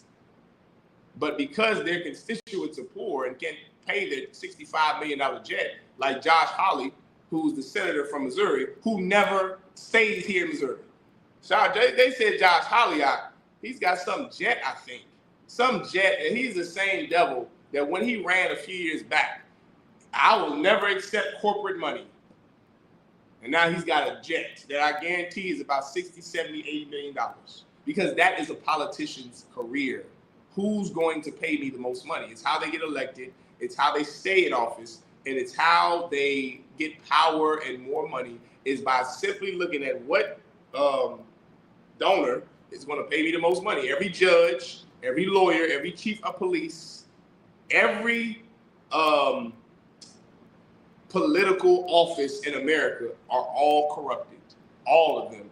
But because their constituents are poor and can't pay their $65 million jet, like Josh Hawley, who's the senator from Missouri, who never stays here in Missouri. So they said Josh Hollyhock, he's got some jet, I think. Some jet, and he's the same devil that when he ran a few years back, I will never accept corporate money. And now he's got a jet that I guarantee is about 60, 70, $80 million. Because that is a politician's career. Who's going to pay me the most money? It's how they get elected. It's how they stay in office. And it's how they get power and more money is by simply looking at what donor is going to pay me the most money. Every judge, every lawyer, every chief of police, every political office in America are all corrupted. All of them.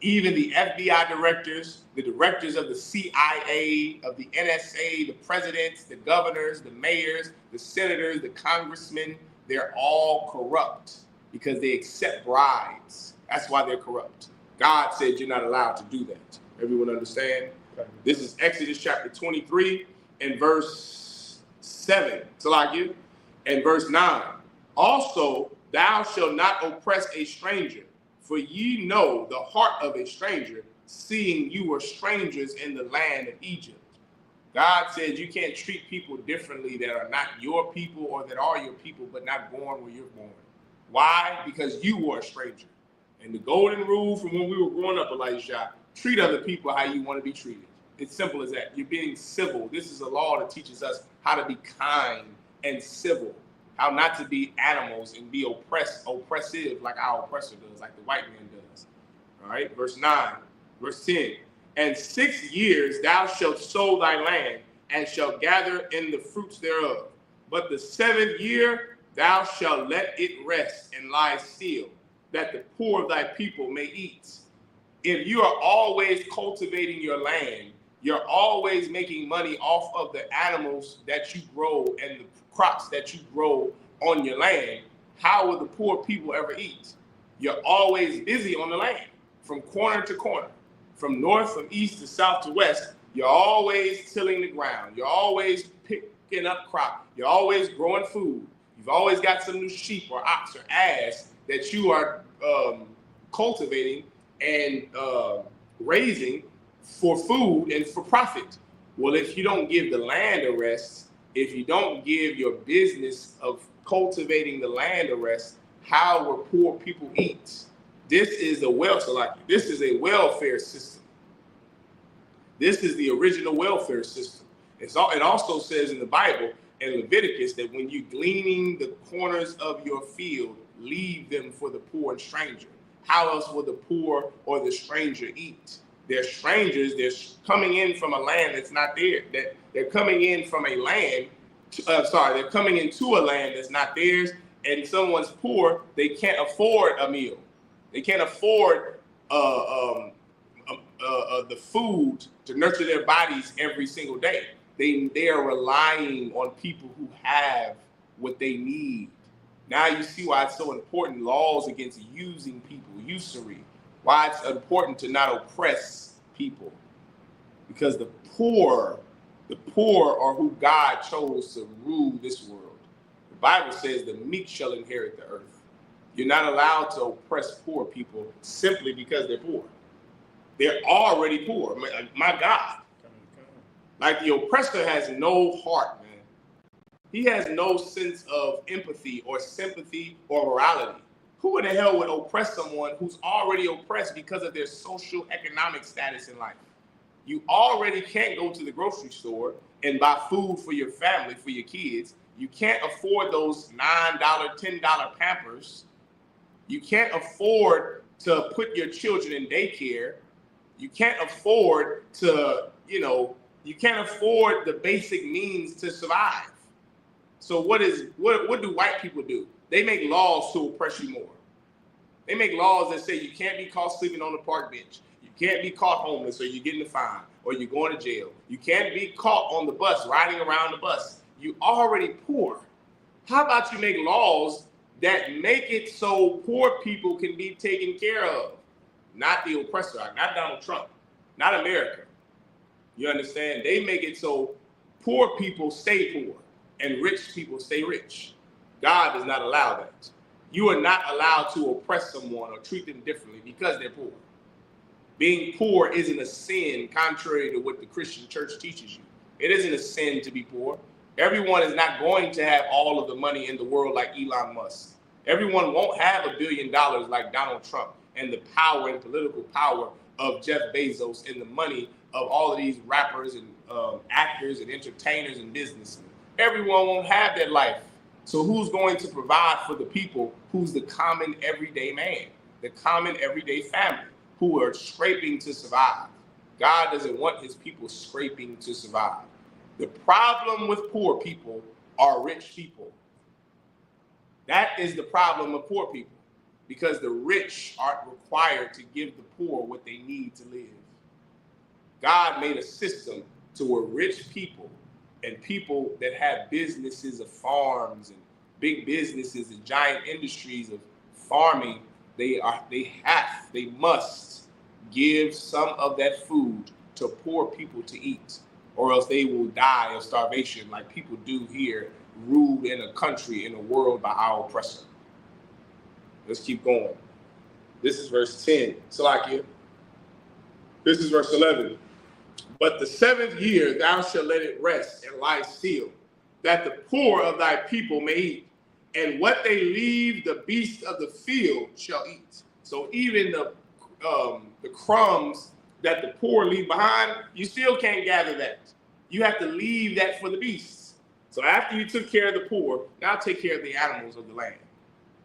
Even the FBI directors, the directors of the CIA, of the NSA, the presidents, the governors, the mayors, the senators, the congressmen, they're all corrupt because they accept bribes. That's why they're corrupt. God said you're not allowed to do that. Everyone understand? This is Exodus chapter 23 and verse 7. Salakia. And verse 9. Also, thou shalt not oppress a stranger, for ye know the heart of a stranger, seeing you were strangers in the land of Egypt. God said you can't treat people differently that are not your people or that are your people, but not born where you're born. Why? Because you were a stranger. And the golden rule from when we were growing up, Elisha, treat other people how you want to be treated. It's simple as that. You're being civil. This is a law that teaches us how to be kind and civil, how not to be animals and be oppressive like our oppressor does, like the white man does. All right, verse 9, verse 10. And 6 years thou shalt sow thy land, and shalt gather in the fruits thereof. But the 7th year thou shalt let it rest and lie still, that the poor of thy people may eat. If you are always cultivating your land, you're always making money off of the animals that you grow and the crops that you grow on your land, how will the poor people ever eat? You're always busy on the land, from corner to corner, from north, from east to south to west. You're always tilling the ground. You're always picking up crop. You're always growing food. You've always got some new sheep or ox or ass that you are cultivating and raising for food and for profit. Well, if you don't give the land a rest, if you don't give your business of cultivating the land a rest, how will poor people eat? This is a this is a welfare system. This is the original welfare system. It also says in the Bible, in Leviticus, that when you're gleaning the corners of your field, leave them for the poor and stranger. How else will the poor or the stranger eat? They're strangers. They're coming in from a land that's not there. They're coming in from a land. They're coming into a land that's not theirs. And someone's poor. They can't afford a meal. They can't afford the food to nurture their bodies every single day. They are relying on people who have what they need. Now you see why it's so important, laws against using people, usury. Why it's important to not oppress people. Because the poor are who God chose to rule this world. The Bible says the meek shall inherit the earth. You're not allowed to oppress poor people simply because they're poor. They're already poor. My God. Like the oppressor has no heart, man. He has no sense of empathy or sympathy or morality. Who in the hell would oppress someone who's already oppressed because of their social economic status in life? You already can't go to the grocery store and buy food for your family, for your kids. You can't afford those $9, $10 Pampers. You can't afford to put your children in daycare. You can't afford to, you can't afford the basic means to survive. So what do white people do? They make laws to oppress you more. They make laws that say you can't be caught sleeping on the park bench. You can't be caught homeless or you're getting a fine or you're going to jail. You can't be caught on the bus, riding around the bus. You already poor. How about you make laws that make it so poor people can be taken care of? Not the oppressor, not Donald Trump, not America. You understand? They make it so poor people stay poor and rich people stay rich. God does not allow that. You are not allowed to oppress someone or treat them differently because they're poor. Being poor isn't a sin, contrary to what the Christian church teaches you. It isn't a sin to be poor. Everyone is not going to have all of the money in the world like Elon Musk. Everyone won't have $1 billion like Donald Trump and the power and political power of Jeff Bezos and the money of all of these rappers and actors and entertainers and businessmen. Everyone won't have that life. So who's going to provide for the people who's the common everyday man, the common everyday family who are scraping to survive? God doesn't want his people scraping to survive. The problem with poor people are rich people. That is the problem of poor people, because the rich aren't required to give the poor what they need to live. God made a system to where rich people and people that have businesses of farms and big businesses and giant industries of farming, they must give some of that food to poor people to eat, or else they will die of starvation like people do here, ruled in a country, in a world by our oppressor. Let's keep going. This is verse 10. Salakia. This is verse 11. But the 7th year thou shalt let it rest and lie still, that the poor of thy people may eat, and what they leave the beasts of the field shall eat. So even the crumbs that the poor leave behind, you still can't gather that. You have to leave that for the beasts. So after you took care of the poor, now take care of the animals of the land.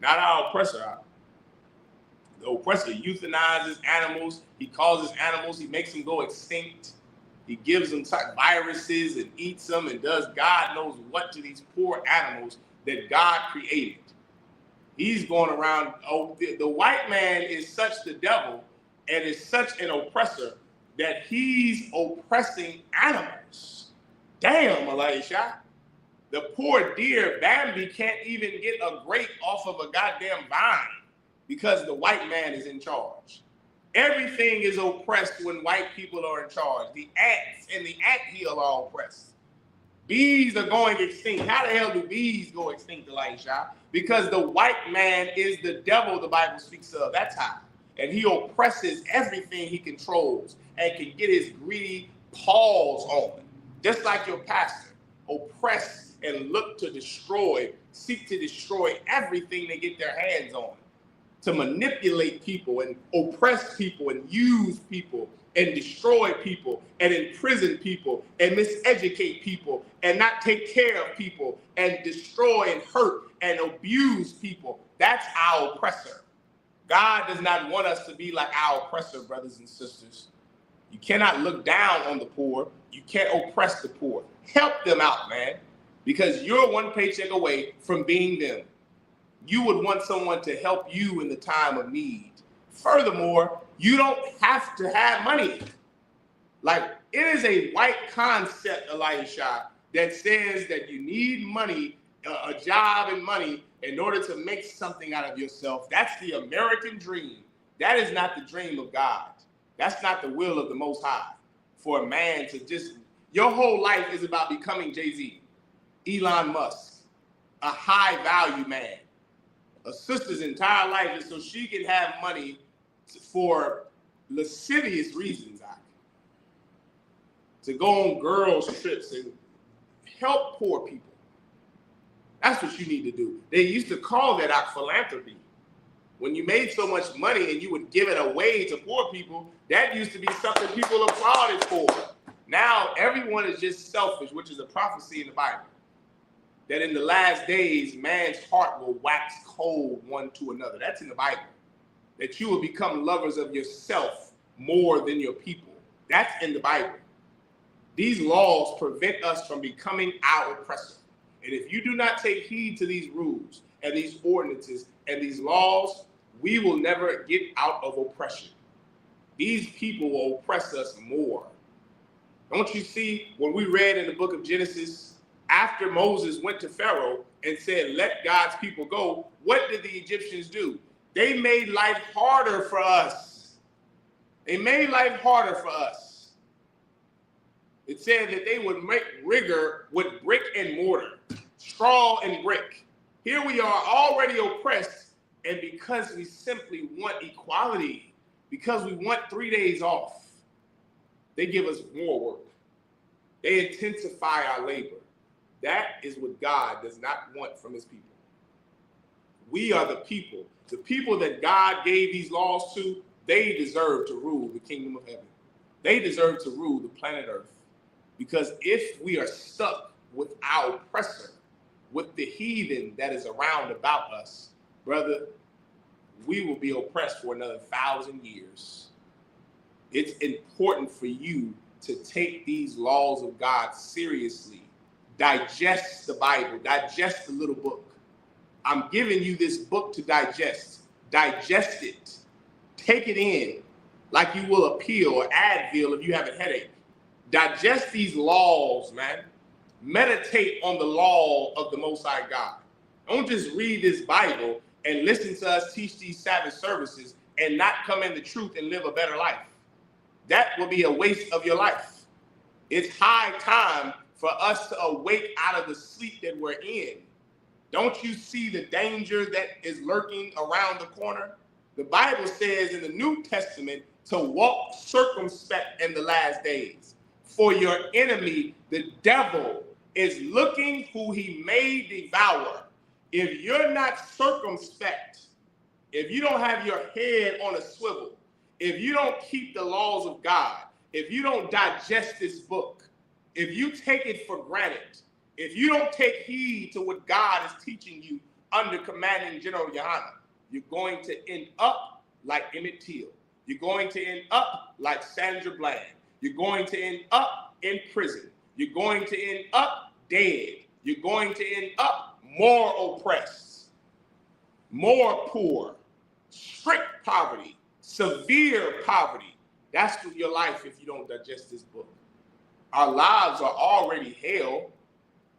Not our oppressor. The oppressor euthanizes animals. He causes animals. He makes them go extinct. He gives them viruses and eats them and does God knows what to these poor animals that God created. He's going around. Oh, the white man is such the devil and is such an oppressor that he's oppressing animals. Damn, Elisha. The poor deer, Bambi, can't even get a grape off of a goddamn vine because the white man is in charge. Everything is oppressed when white people are in charge. The ants and the anthill are oppressed. Bees are going extinct. How the hell do bees go extinct, Elisha? Because the white man is the devil the Bible speaks of. That's how. And he oppresses everything he controls and can get his greedy paws on. Just like your pastor. Oppress and look to destroy, seek to destroy everything they get their hands on. To manipulate people and oppress people and use people and destroy people and imprison people and miseducate people and not take care of people and destroy and hurt and abuse people. That's our oppressor. God does not want us to be like our oppressor, brothers and sisters. You cannot look down on the poor. You can't oppress the poor. Help them out, man, because you're one paycheck away from being them. You would want someone to help you in the time of need. Furthermore, you don't have to have money. Like, it is a white concept, Elisha, that says that you need money, a job and money, in order to make something out of yourself. That's the American dream. That is not the dream of God. That's not the will of the Most High. For a man to just, your whole life is about becoming Jay-Z, Elon Musk, a high value man. A sister's entire life is so she can have money for lascivious reasons, to go on girls' trips and help poor people. That's what you need to do. They used to call that philanthropy. When you made so much money and you would give it away to poor people, that used to be something people applauded for. Now everyone is just selfish, which is a prophecy in the Bible. That in the last days, man's heart will wax cold one to another. That's in the Bible. That you will become lovers of yourself more than your people. That's in the Bible. These laws prevent us from becoming our oppressor. And if you do not take heed to these rules and these ordinances and these laws, we will never get out of oppression. These people will oppress us more. Don't you see, when we read in the book of Genesis, after Moses went to Pharaoh and said, let God's people go, what did the Egyptians do? They made life harder for us. They made life harder for us. It said that they would make rigor with brick and mortar, straw and brick. Here we are already oppressed, And because we simply want equality, because we want 3 days off, they give us more work. They intensify our labor. That is what God does not want from his people. We are the people that God gave these laws to. They deserve to rule the kingdom of heaven. They deserve to rule the planet Earth. Because if we are stuck with our oppressor, with the heathen that is around about us, brother, we will be oppressed for another 1,000 years. It's important for you to take these laws of God seriously. Digest the Bible, digest the little book. I'm giving you this book to digest. Digest it. Take it in like you will a pill or Advil if you have a headache. Digest these laws, man. Meditate on the law of the Most High God. Don't just read this Bible and listen to us teach these Sabbath services and not come in the truth and live a better life. That will be a waste of your life. It's high time for us to awake out of the sleep that we're in. Don't you see the danger that is lurking around the corner? The Bible says in the New Testament to walk circumspect in the last days. For your enemy, the devil, is looking who he may devour. If you're not circumspect, if you don't have your head on a swivel, if you don't keep the laws of God, if you don't digest this book, if you take it for granted, if you don't take heed to what God is teaching you under commanding General Yohana, you're going to end up like Emmett Till. You're going to end up like Sandra Bland. You're going to end up in prison. You're going to end up dead. You're going to end up more oppressed, more poor, strict poverty, severe poverty. That's your life if you don't digest this book. Our lives are already hell.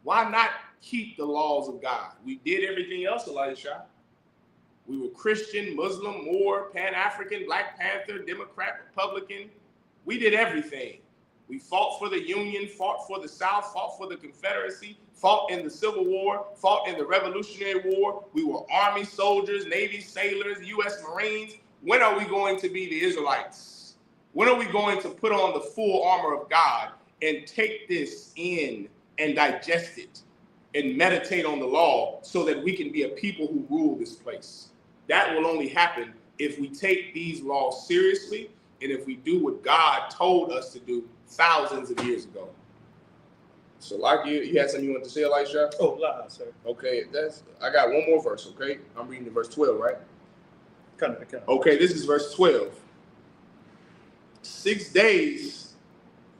Why not keep the laws of God? We did everything else, Elisha. We were Christian, Muslim, Moor, Pan-African, Black Panther, Democrat, Republican. We did everything. We fought for the Union, fought for the South, fought for the Confederacy, fought in the Civil War, fought in the Revolutionary War. We were Army soldiers, Navy sailors, U.S. Marines. When are we going to be the Israelites? When are we going to put on the full armor of God and take this in and digest it and meditate on the law so that we can be a people who rule this place? That will only happen if we take these laws seriously and if we do what God told us to do thousands of years ago. So like you had something you want to say, Elisha? Oh, sir. Okay, I got one more verse, okay? I'm reading the verse 12, right? Come. Okay, this is verse 12. 6 days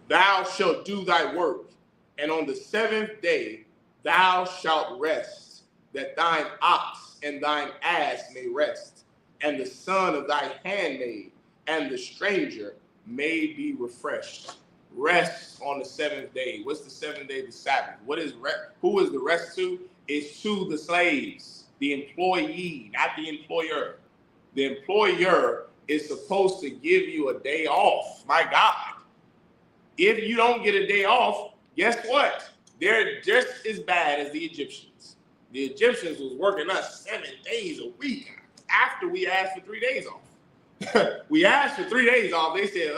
thou shalt do thy work, and on the 7th day thou shalt rest, that thine ox and thine ass may rest, and the son of thy handmaid and the stranger may be refreshed. Rest on the 7th day. What's the 7th day? The Sabbath. What is rest? Who is the rest to? It's to the slaves, the employee, not the employer. The employer is supposed to give you a day off. My God. If you don't get a day off, guess what? They're just as bad as the Egyptians. The Egyptians was working us 7 days a week after we asked for 3 days off. We asked for 3 days off. They said,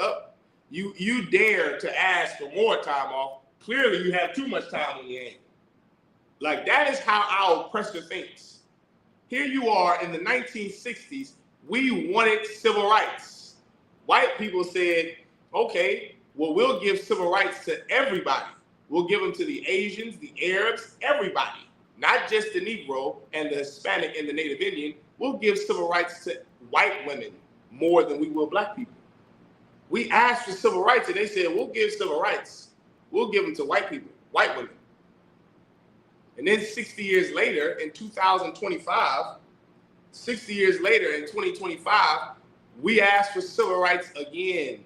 you dare to ask for more time off. Clearly, you have too much time on your hands. Like, that is how our oppressor thinks. Here you are in the 1960s. We wanted civil rights. White people said, okay, well, we'll give civil rights to everybody. We'll give them to the Asians, the Arabs, everybody. Not just the Negro and the Hispanic and the Native Indian. We'll give civil rights to white women more than we will black people. We asked for civil rights and they said, we'll give civil rights. We'll give them to white people, white women. And then 60 years later in 2025, 60 years later in 2025, we asked for civil rights again.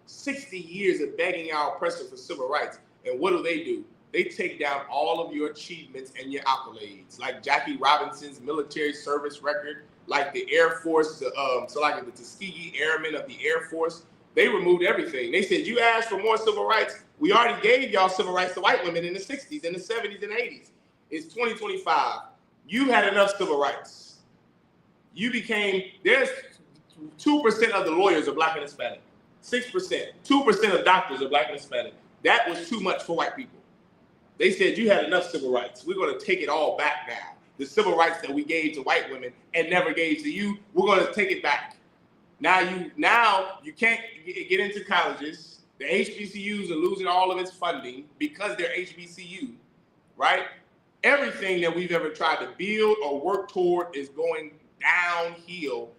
60 years of begging our oppressor for civil rights. And what do? They take down all of your achievements and your accolades, like Jackie Robinson's military service record, like the Air Force, so like the Tuskegee Airmen of the Air Force. They removed everything. They said, you asked for more civil rights. We already gave y'all civil rights to white women in the 60s, in the 70s, and 80s. It's 2025. You had enough civil rights. there's 2% of the lawyers are black and Hispanic. 6%. 2% of doctors are black and Hispanic. That was too much for white people. They said you had enough civil rights. We're going to take it all back now. The civil rights that we gave to white women and never gave to you, we're going to take it back. Now you can't get into colleges. The HBCUs are losing all of its funding because they're HBCU, right? Everything that we've ever tried to build or work toward is going downhill,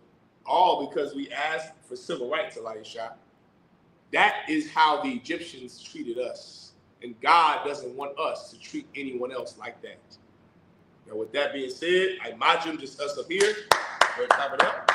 all because we asked for civil rights, Elisha. That is how the Egyptians treated us. And God doesn't want us to treat anyone else like that. Now, with that being said, I imagine just us up here. We'll clap it up.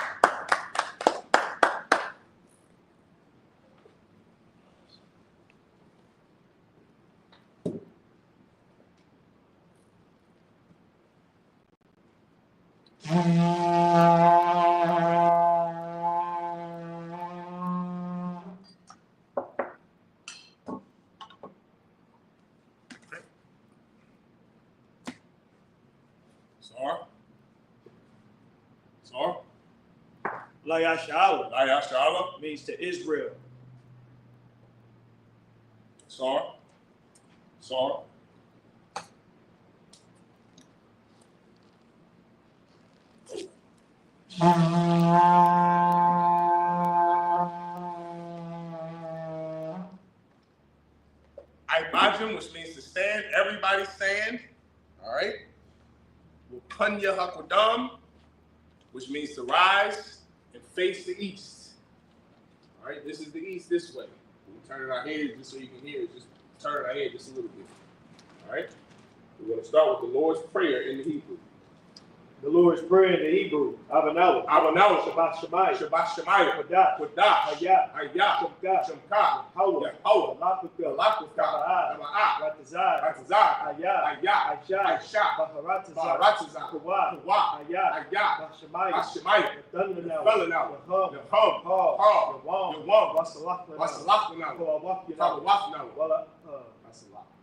Layashala means to Israel. Sar. Ibajim, which means to stand. Everybody stand. All right. Wukunya Hakodam, which means to rise and face the east. All right, this is the east this way. We're turning our heads just so you can hear it. Just turn our head just a little bit. All right. We're going to start with the Lord's Prayer in the Hebrew. The Lord's Prayer in the Hebrew. Avanawah. Shabbat Shemayah. Kodah. Hayah. Shemka. Yahweh. Malakutah. Rama'ah. Ratazah. Hayah. Aisha. Baharatazah. Kawah. Hayah. Bashemaya. Felanawa. Nahum. Yawam. Wasalach.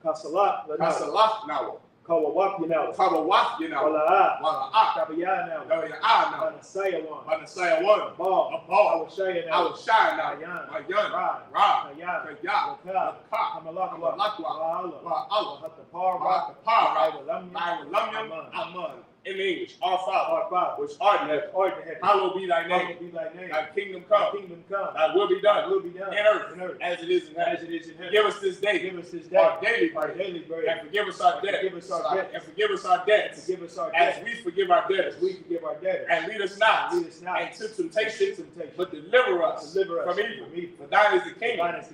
Kasalach now. Kawawaki now. Wala'ah. Tabayah now. Banasaya one. Ball. I will shine now. Mayan. Ra. Kaya. Kamalakwa. Aman. In English, our Father, which art in heaven, hallowed be thy name. Thy kingdom come. Thy will be done. In earth as it is in heaven. Give us this day our daily bread. And forgive us our debts. And forgive us our debts. As we forgive our debtors. And lead us not into temptation, but deliver us from evil. For thine is the kingdom, and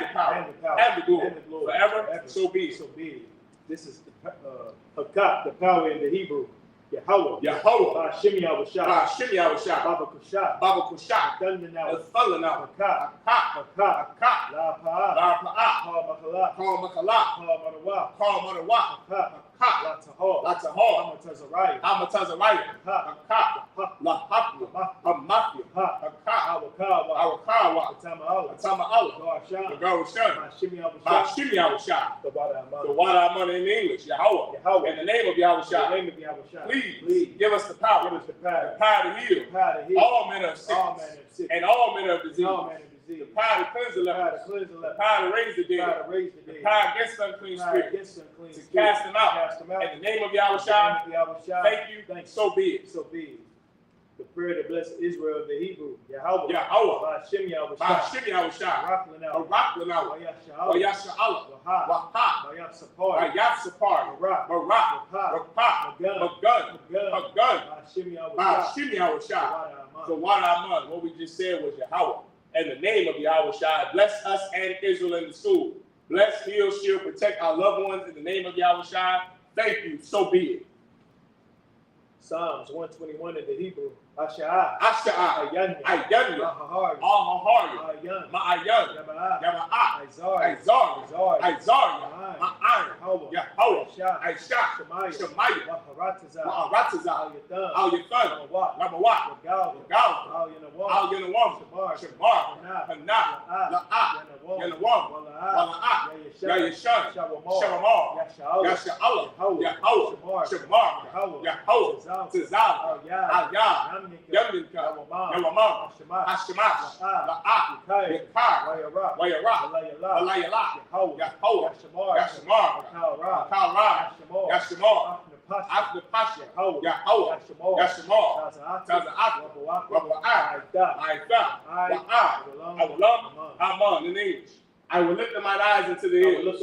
the power, and the glory, forever. So be it. This is the power in the Hebrew. Yahweh. Shimmy Awashah. Baba Kushat. Thunder Haka. La Pa'a. Call Makala. Call Manawah. Latahor. Amatazariah. La Hapla. Mafia. Awakawa. Atama the Garushan. Shimmy Awashah. The water Aman in English. Yahweh. In the name of Yahushua. Please give us the power. The power to heal. All men of sickness. And all men of disease. The power to cleanse the leper. The power to raise the dead. The power against unclean spirits. To cast them out. In the name of Yahushua. Thank you. So be it. The prayer that blesses Israel in the Hebrew. Yahweh. Ba'ashim Yahushua. Araklanawah. Wayasha'Allah. Wahab. Sapar. Barak. Magun. Ba'ashim Yahushua. So what Aman, what we just said was Yahweh. In the name of Yahushua, bless us and Israel in the school. Bless, heal, shield, protect our loved ones in the name of Yahushua. Thank you. So be it. Psalms 121 in the Hebrew. Asha'ah. Ayanya. Ahahari. Ma'ayan. Yama'ah. Isaiah. Ma'ayin. Yahweh. Aisha. Shemaya. Wa'aratazah. Al-Yathan. Ramawah. Al-Yanawam. Shamar. Hanah. La'ah. Yanawam. Wala'ah. Yayashan. Shamamar. Yasha'Allah, Yahweh, Shamar, Yahweh, Tizal, Al-Yah, Yamlinka, Yawamam, Hashemash, La'ah, Yakar, Wayara, Walayala, Yahweh, Yashmar, Kalra, Yashmar, After Pasha, Yahweh, Yashmar, Taza'at, Waba'at, Aitha, Wa'at, Aman, in English. I will lift up mine eyes into the hills.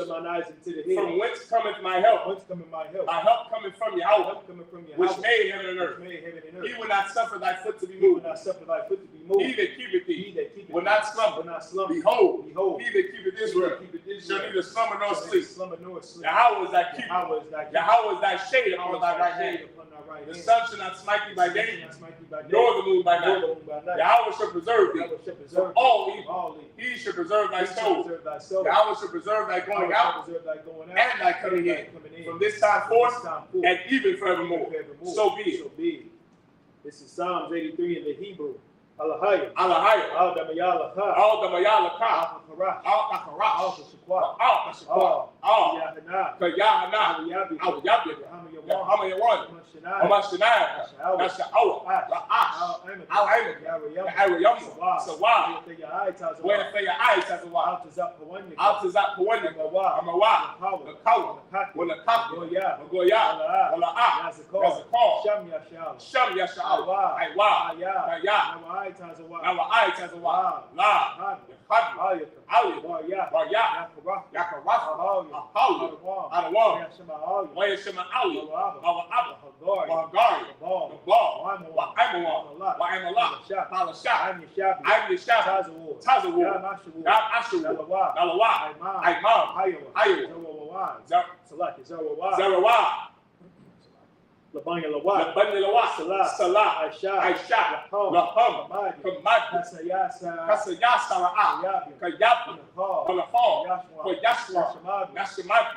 From whence cometh my help? My help cometh from Yahweh, which made heaven and earth. He will not suffer thy foot to be moved. He that keepeth thee will not slumber. Behold, he that keepeth Israel shall neither slumber nor sleep. Yahweh is thy keeper. Yahweh is thy shade upon thy right hand. The sun shall not smite thee by day, nor the moon by night. Yahweh shall preserve thee from all evil. He shall preserve thy soul. Yahweh shall preserve thy going out and thy coming in, from this time forth and even forevermore. So be it. This is Psalms 83 in the Hebrew. Alahaya. Alahaya. Al-Damayalaka. Al-Damayalaka. Al-Akarash. Al-Akarash. Al-Shaqwa. Al-Shaqwa. Al-Yahana. Kayahana. Al-Yabi. Hamayawan. Hamashanai. Nasha'awa. Ra'ash. Al-Aiman. Yariyam. Sawa. Where for your eyes has a wild. Altazak Pawani. Amawa. The Kawa. When the Kawa. Goya. Wala'ah. Yazakar. Sham Yasha'awa. Aywa. Kaya. Our eyes has a wild. La. Hadi. Ali. Barya. Yakaraf. Ahali. Adawam. Wayashima Ali. Our Abba. Wahagari. The ball. Wa'amawam. Wa'amala. Palasha. I'm Yashab. Tazawu. Yam Ashu. Nalawa. Aimam. Hayawa. Zerawa. Labanya Lawa, Salah, Aisha, Laham, Kamad, Kasayasa, Kayab, Kalafal, Yashwa, Nashimat,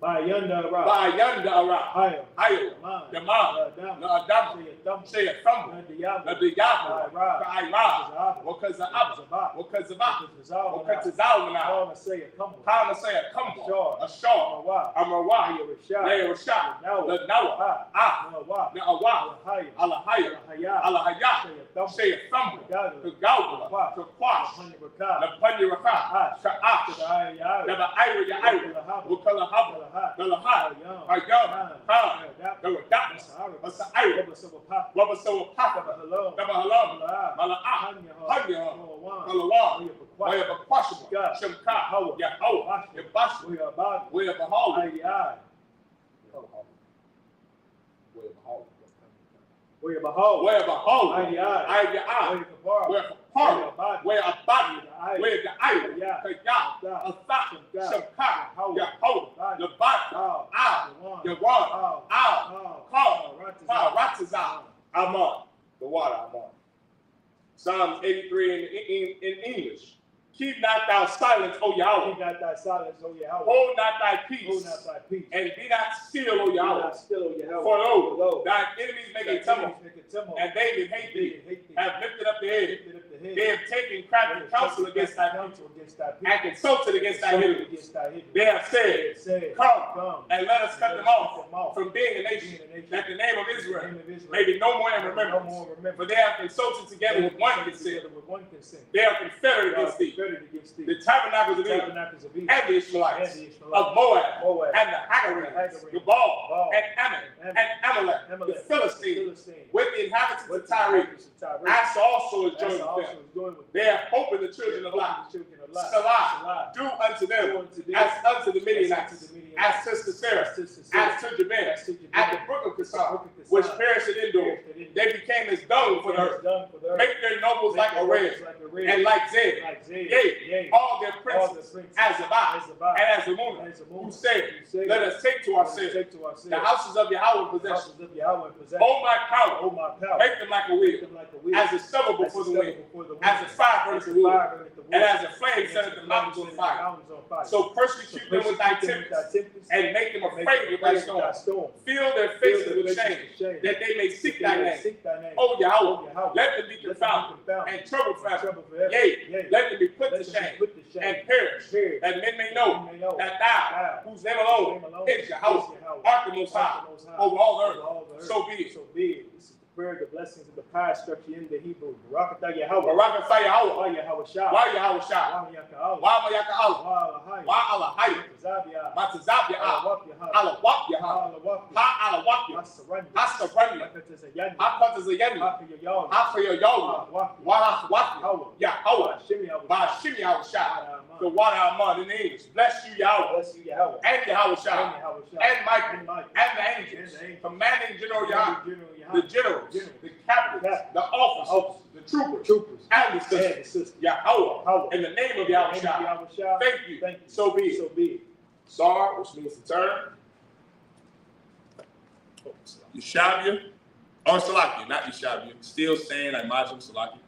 Bayanda Ara, Hayo, Yamam, Adam, say a thumb, Nadiyaba, Kaira, Wakazab, Wakazalmana, Kama say a kumbo, a shaw, Amarawa, Layosha, Nawa, Naawa, Alahaya, say a thumb, Kagawa, Kakwash, Napanyaraka, Sha'ak, Never Ira, Wakala. Galahad, Ayam, Galadat, Asa'ir, Wabasawapaka, Gabahalam, Mala'ah, Hanya, Kalawa, Wayabakwashima, Shemka, Yahweh, Yabash, Wayabahal, Wayabahal, where a body, where the eye, Kaya, a thought, Shemka, Yahweh, the body, Yawan, Ratazah, Amon, the water, Amon. Psalms 83 in English. Keep not thou silence, O Yahweh. Hold not thy peace. And be not still, O Yahweh. For lo, thine enemies make a tumult, and they that hate thee have lifted up their head. They have taken crafty counsel against thy people, and consulted against thy enemies. They have said, Come, and let us cut them off from being a nation, that the name of Israel may be no more in remembrance. For they have consulted together with one consent. They are confederate against thee. The tabernacles of Egypt, and the Ishmaelites, of Moab, and the Hagarites, Gebal, and Ammon, and Amalek, the Philistines, with the inhabitants of Tyre. Asa also is joined with them. They are hope in the children of Lot. Salah, do unto them as unto the Midianites, as to Sarah, as to Jabin, at the brook of Kissar, which perished in Endor. They became as dung for the earth. Make their nobles like a red, and like Zeb. Yea, all their princes as Zabah, and as the moon, who said, let us take to ourselves the houses of Yahweh possession. O my power, make them like a wheel, as a stubble before the wind, as a fire burneth the wood. and as a flame set the mountains on fire. So persecute them with thy tempest, and make them afraid with thy storm. Fill their faces with shame, that they may seek thy name. O Yahweh, let them be confounded and troubled forever. Yea, let them be put to shame and perish, that men may know that thou, whose name alone is Yahweh, art the Most High over all the earth. So be it. This is the prayer, the blessings of the pie structure in the Hebrew. Barakatah Yahweh. Barakatah Yahweh. Wa Yahweh Shah. Wa Yahweh Shah. Wa Mayaka'al. Wa Alahai. Matazabia. Alawak Yahweh. Ha Alawak. Ha Sabrania. Ha Patazayani. Ha Fayoyola. Wa Yahweh. Yahweh. Ba Shim Yahweh Shah. The water Amon in the English. Bless you, Yahweh. And Yahweh Shah. And Michael. And the angels. Commanding General Yahweh. The generals, the captains, the officers, the troopers, and the sisters. Yahweh. In the name of Yahweh Shah. Thank you. So be it. Sar, which means to turn. Yeshabia. Or Salaki, not Yeshabia. Still saying like Majim Salaki.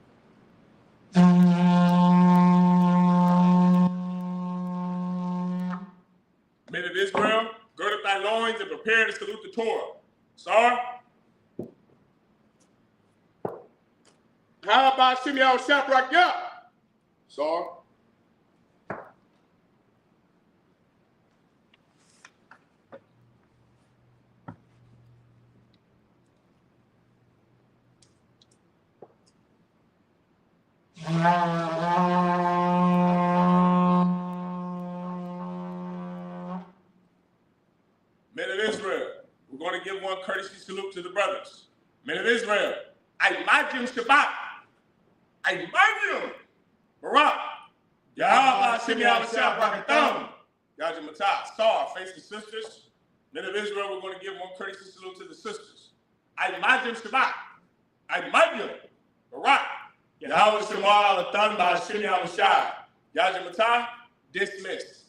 Men of Israel, gird up thy loins and prepare to salute the Torah. Sar. How about Shimei Shaprak? Yeah. Sar. Men of Israel, we're going to give one courtesy salute to the brothers. Men of Israel, I imagine Shabbat. I imagine Barak. Yahweh Shimei Shabbat. Yajim Matah. Star, face the sisters. Men of Israel, we're going to give one courtesy salute to the sisters. I imagine Shabbat. I imagine Barak. Yahweh Shema Alatan by Shimei Yajim Matah. Dismissed.